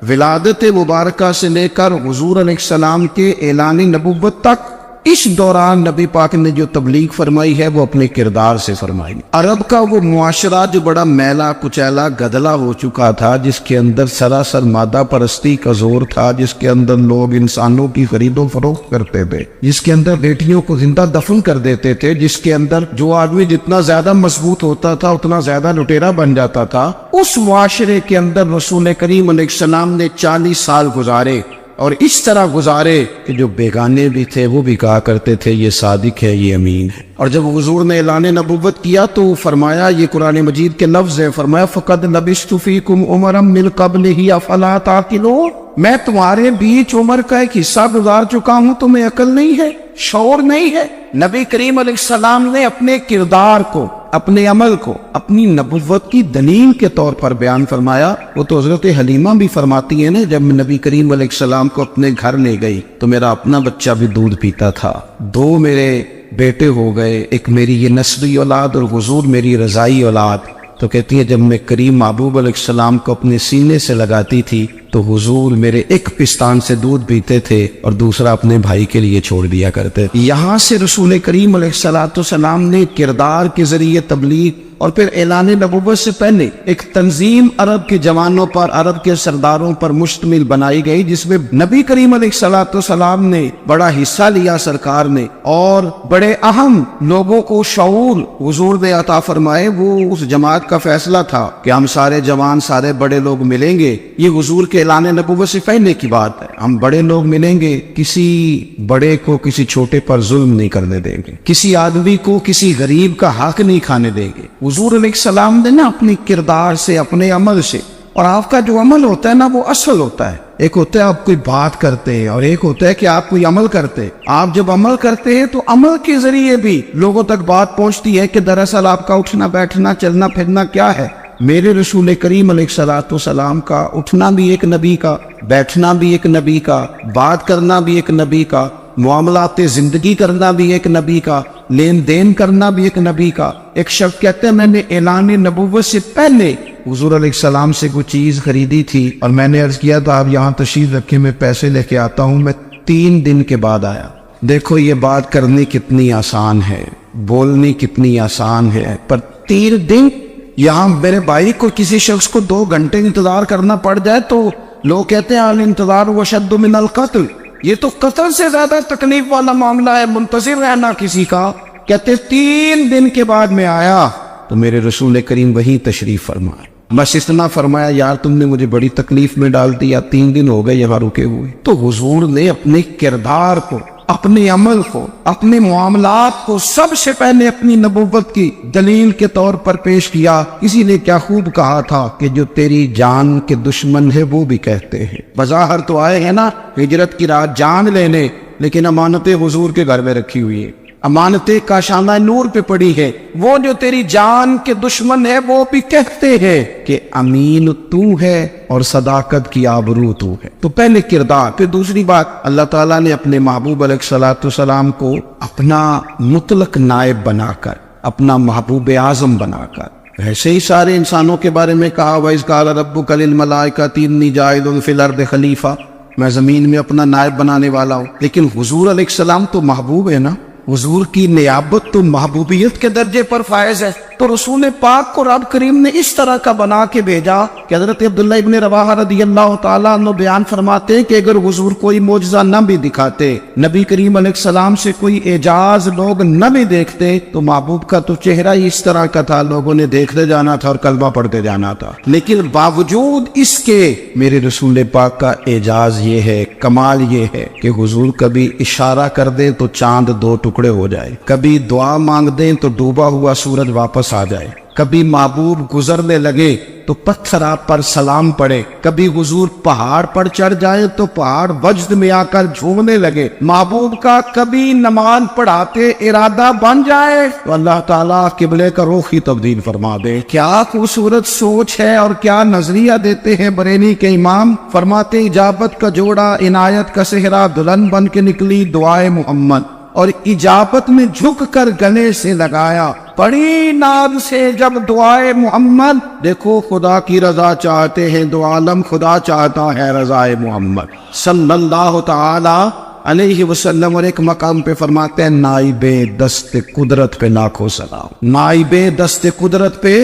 ولادت مبارکہ سے لے کر حضور علیہ السلام کے اعلان نبوت تک. اس دوران نبی پاک نے جو تبلیغ فرمائی ہے وہ اپنے کردار سے فرمائی. عرب کا وہ معاشرہ جو بڑا میلا کچیلا گدلا ہو چکا تھا, جس کے اندر سراسر مادہ پرستی کا زور تھا, جس کے اندر لوگ انسانوں کی خرید و فروخت کرتے تھے, جس کے اندر بیٹیوں کو زندہ دفن کر دیتے تھے, جس کے اندر جو آدمی جتنا زیادہ مضبوط ہوتا تھا اتنا زیادہ لٹیرا بن جاتا تھا, اس معاشرے کے اندر رسول کریم علیہ السلام نے 40 سال گزارے. اور اس طرح گزارے کہ جو بیگانے بھی تھے وہ بھی کہا کرتے تھے یہ صادق ہے, یہ امین ہے. اور جب حضور نے اعلان نبوت کیا تو فرمایا, یہ قرآن مجید کے لفظ ہیں, فرمایا فَقَدْ لَبِثْتُ فِيكُمْ عُمَرًا مِّن قَبْلِهِ أَفَلَا تَعْقِلُونَ, میں تمہارے بیچ عمر کا ایک حصہ گزار چکا ہوں, تمہیں عقل نہیں ہے, شعور نہیں ہے. نبی کریم علیہ السلام نے اپنے کردار کو, اپنے عمل کو اپنی نبوت کی دلیل کے طور پر بیان فرمایا. وہ تو حضرت حلیمہ بھی فرماتی ہیں نا, جب نبی کریم علیہ السلام کو اپنے گھر لے گئی تو میرا اپنا بچہ بھی دودھ پیتا تھا, 2 میرے بیٹے ہو گئے, ایک میری یہ نسلی اولاد اور حضور میری رضائی اولاد. تو کہتی ہے جب میں کریم محبوب علیہ السلام کو اپنے سینے سے لگاتی تھی تو حضور میرے ایک پستان سے دودھ پیتے تھے اور دوسرا اپنے بھائی کے لیے چھوڑ دیا کرتے. یہاں سے رسول کریم علیہ السلام نے کردار کے ذریعے تبلیغ اور پھر اعلان نبوت سے پہلے ایک تنظیم عرب کے جوانوں پر, عرب کے سرداروں پر مشتمل بنائی گئی, جس میں نبی کریم علیہ السلام نے بڑا حصہ لیا سرکار نے, اور بڑے اہم لوگوں کو شعور حضور نے عطا فرمائے. وہ اس جماعت کا فیصلہ تھا کہ ہم سارے جوان, سارے بڑے لوگ ملیں گے. یہ حضور کے اعلان نبوت سے پہلے کی بات ہے. ہم بڑے لوگ ملیں گے, کسی بڑے کو کسی چھوٹے پر ظلم نہیں کرنے دیں گے, کسی آدمی کو کسی غریب کا حق نہیں کھانے دیں گے. حضور علیہ السلام نے نا اپنی کردار سے, اپنے عمل سے اور آپ کا جو عمل ہوتا ہے نا وہ اصل ہوتا ہے. ایک ہوتا ہے آپ کوئی بات کرتے ہیں اور ایک ہوتا ہے کہ آپ کوئی عمل کرتے ہیں. آپ جب عمل کرتے ہیں تو عمل کے ذریعے بھی لوگوں تک بات پہنچتی ہے کہ دراصل آپ کا اٹھنا بیٹھنا چلنا پھرنا کیا ہے. میرے رسول کریم علیہ الصلوۃ والسلام کا اٹھنا بھی ایک نبی کا، بیٹھنا بھی ایک نبی کا، بات کرنا بھی ایک نبی کا، معاملات زندگی کرنا بھی ایک نبی کا، لین دین کرنا بھی ایک نبی کا. ایک شخص کہتے ہیں میں نے اعلان نبوت سے پہلے حضور علیہ السلام سے کوئی چیز خریدی تھی اور میں نے عرض کیا تھا آپ یہاں تشریف رکھے میں پیسے لے کے آتا ہوں. میں 3 دن کے بعد آیا. دیکھو یہ بات کرنی کتنی آسان ہے، بولنی کتنی آسان ہے، پر 3 دن یہاں میرے بھائی کو کسی شخص کو 2 گھنٹے انتظار کرنا پڑ جائے تو لوگ کہتے ہیں الانتظار وشد من القتل. یہ تو قتل سے زیادہ تکلیف والا معاملہ ہے منتظر رہنا کسی کا. کہتے 3 دن کے بعد میں آیا تو میرے رسول کریم وہیں تشریف فرمایا. بس اتنا فرمایا یار تم نے مجھے بڑی تکلیف میں ڈال دیا، 3 دن ہو گئے یہاں رکے ہوئے. تو حضور نے اپنے کردار کو، اپنے عمل کو، اپنے معاملات کو سب سے پہلے اپنی نبوت کی دلیل کے طور پر پیش کیا. کسی نے کیا خوب کہا تھا کہ جو تیری جان کے دشمن ہے وہ بھی کہتے ہیں. بظاہر تو آئے ہیں نا ہجرت کی رات جان لینے، لیکن امانتیں حضور کے گھر میں رکھی ہوئی ہیں، امانتیں کاشانہ نور پہ پڑی ہے. وہ جو تیری جان کے دشمن ہے وہ بھی کہتے ہیں کہ امین تو ہے اور صداقت کی آبرو تو ہے. تو پہلے کردار. پھر دوسری بات، اللہ تعالیٰ نے اپنے محبوب علیہ الصلوۃ والسلام کو اپنا مطلق نائب بنا کر، اپنا محبوب اعظم بنا کر، ایسے ہی سارے انسانوں کے بارے میں کہا وَإِذْ قَالَ رَبُّكَ لِلْمَلَائِكَةِ إِنِّي جَاعِلٌ فِي الْأَرْضِ خَلِيفَةً، میں زمین میں اپنا نائب بنانے والا ہوں. لیکن حضور علیہ السلام تو محبوب ہے نا، حضور کی نیابت تو محبوبیت کے درجے پر فائز ہے. تو رسول پاک کو رب کریم نے اس طرح کا بنا کے بھیجا کہ حضرت عبداللہ ابن رواحہ رضی اللہ تعالیٰ عنہ بیان فرماتے ہیں کہ اگر حضور کوئی معجزہ نہ بھی دکھاتے، نبی کریم علیہ السلام سے کوئی اعجاز لوگ نہ بھی دیکھتے، تو محبوب کا تو چہرہ ہی اس طرح کا تھا، لوگوں نے دیکھتے جانا تھا اور کلمہ پڑھتے جانا تھا. لیکن باوجود اس کے میرے رسول پاک کا اعجاز یہ ہے، کمال یہ ہے کہ حضور کبھی اشارہ کر دیں تو چاند 2 ٹکڑے ہو جائے، کبھی دعا مانگ دیں تو ڈوبا ہوا سورج واپس آ جائے، کبھی محبوب گزرنے لگے تو پتھر آپ پر سلام پڑے، کبھی حضور پہاڑ پر چڑھ جائے تو پہاڑ وجد میں آ کر جھومنے لگے. محبوب کا کبھی نماز پڑھاتے ارادہ بن جائے تو اللہ تعالیٰ قبلے کا رخ ہی تبدیل فرما دے. کیا خوبصورت سوچ ہے اور کیا نظریہ دیتے ہیں بریلی کے امام. فرماتے اجابت کا جوڑا عنایت کا صحرا دلہن بن کے نکلی دعائے محمد، اور اجابت میں جھک کر گلے سے لگایا بڑی ناز سے جب دعائے محمد. دیکھو خدا کی رضا چاہتے ہیں، دو عالم خدا چاہتا ہے رضائے محمد صلی اللہ تعالی علیہ وسلم. اور ایک مقام پہ فرماتے ہیں نائب دست قدرت پہ لاکھوں سلام، نائب دست قدرت پہ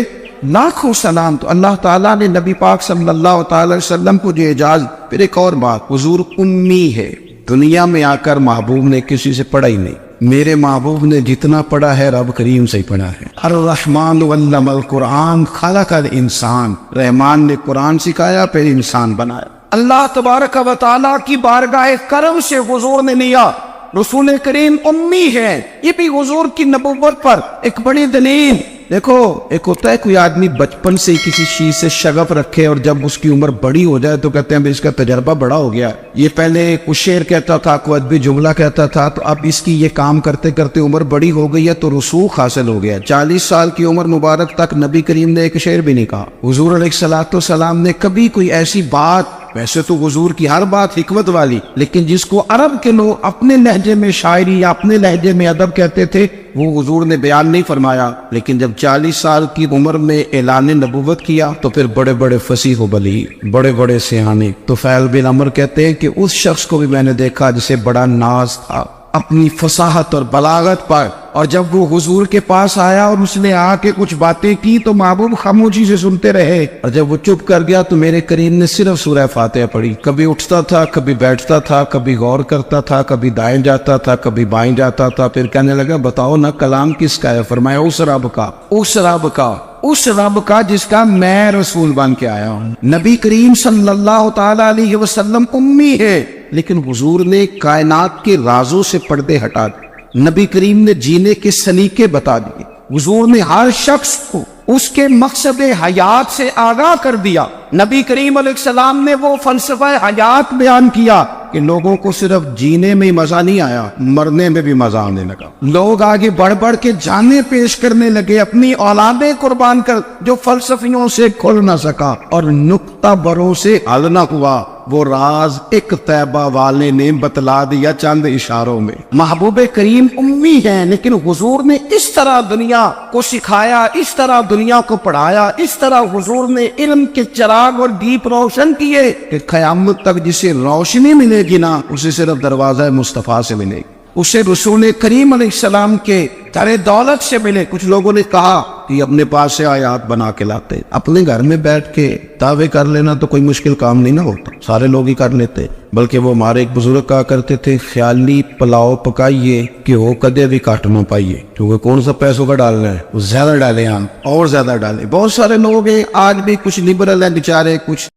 لاکھوں سلام. تو اللہ تعالیٰ نے نبی پاک صلی اللہ تعالی علیہ وسلم کو جو اعجاز. پھر ایک اور بات، حضور امی ہے. دنیا میں آ کر محبوب نے کسی سے پڑھا ہی نہیں. میرے محبوب نے جتنا پڑھا ہے رب کریم سے ہی پڑھا ہے. الرحمن علم القرآن خلق الانسان، رحمان نے قرآن سکھایا پھر انسان بنایا. اللہ تبارک و تعالیٰ کی بارگاہ کرم سے حضور نے لیا. رسول کریم امی ہے، یہ بھی حضور کی نبوت پر ایک بڑی دلیل. دیکھو ایک ہوتا ہے کوئی آدمی بچپن سے کسی چیز سے شغف رکھے اور جب اس کی عمر بڑی ہو جائے تو کہتے ہیں اس کا تجربہ بڑا ہو گیا. یہ پہلے کچھ شعر کہتا تھا، کوئی ادبی جملہ کہتا تھا، تو اب اس کی یہ کام کرتے کرتے عمر بڑی ہو گئی ہے تو رسوخ حاصل ہو گیا. 40 سال کی عمر مبارک تک نبی کریم نے ایک شعر بھی نہیں کہا. حضور علیہ الصلوۃ والسلام نے کبھی کوئی ایسی بات، ویسے تو حضور کی ہر بات حکمت والی، لیکن جس کو عرب کے لوگ اپنے لہجے میں شاعری یا اپنے لہجے میں ادب کہتے تھے، وہ حضور نے بیان نہیں فرمایا. لیکن جب 40 سال کی عمر میں اعلان نبوت کیا تو پھر بڑے بڑے فصیح و بلیغ، بڑے بڑے سیانے طفیل بن عمر کہتے ہیں کہ اس شخص کو بھی میں نے دیکھا جسے بڑا ناز تھا اپنی فصاحت اور بلاغت پر، اور جب وہ حضور کے پاس آیا اور اس نے آ کے کچھ باتیں کی تو محبوب خاموشی سے سنتے رہے، اور جب وہ چپ کر گیا تو میرے کریم نے صرف سورہ فاتحہ پڑھی. کبھی اٹھتا تھا، کبھی بیٹھتا تھا، کبھی غور کرتا تھا، کبھی دائیں جاتا تھا، کبھی بائیں جاتا تھا. پھر کہنے لگا بتاؤ نا کلام کس کا ہے؟ فرمایا اس رب کا، اس رب کا، اس رب کا جس کا میں رسول بن کے آیا ہوں. نبی کریم صلی اللہ تعالی علیہ وسلم امی ہے، لیکن حضور نے کائنات کے رازوں سے پردے ہٹا دیے. نبی کریم نے جینے کے سلیقے بتا دیے. حضور نے ہر شخص کو اس کے مقصد حیات سے آگاہ کر دیا۔ نبی کریم علیہ السلام نے وہ فلسفہ حیات بیان کیا کہ لوگوں کو صرف جینے میں ہی مزہ نہیں آیا، مرنے میں بھی مزہ آنے لگا۔ لوگ آگے بڑھ بڑھ کے جانیں پیش کرنے لگے، اپنی اولادیں قربان کر، جو فلسفیوں سے کھل نہ سکا اور نکتہ بروں سے حل نہ ہوا، وہ راز ایک طیبہ والے نے بتلا دیا چند اشاروں میں۔ محبوب کریم امی ہیں، لیکن حضور نے اس طرح دنیا کو سکھایا، اس طرح دنیا کو پڑھایا، اس طرح حضور نے علم کے چراغ اور دیپ روشن کیے کہ قیامت تک جسے روشنی ملے گی نا، اسے صرف دروازہ مصطفیٰ سے ملے گی، اسے رسول کریم علیہ السلام کے در دولت سے ملے۔ کچھ لوگوں نے کہا کہ اپنے پاس سے آیات بنا کے لاتے، اپنے گھر میں بیٹھ کے دعوے کر لینا تو کوئی مشکل کام نہیں نہ ہوتا، سارے لوگ ہی کر لیتے۔ بلکہ وہ ہمارے ایک بزرگ کہا کرتے تھے، خیالی پلاؤ پکائیے کہ وہ کدے بھی کاٹ نہ پائیے، کیونکہ کون سا پیسوں کا ڈالنا ہے، وہ زیادہ ڈالیں، اور زیادہ ڈالیں۔ بہت سارے لوگ ہیں آج بھی، کچھ لبرل ہیں بیچارے، کچھ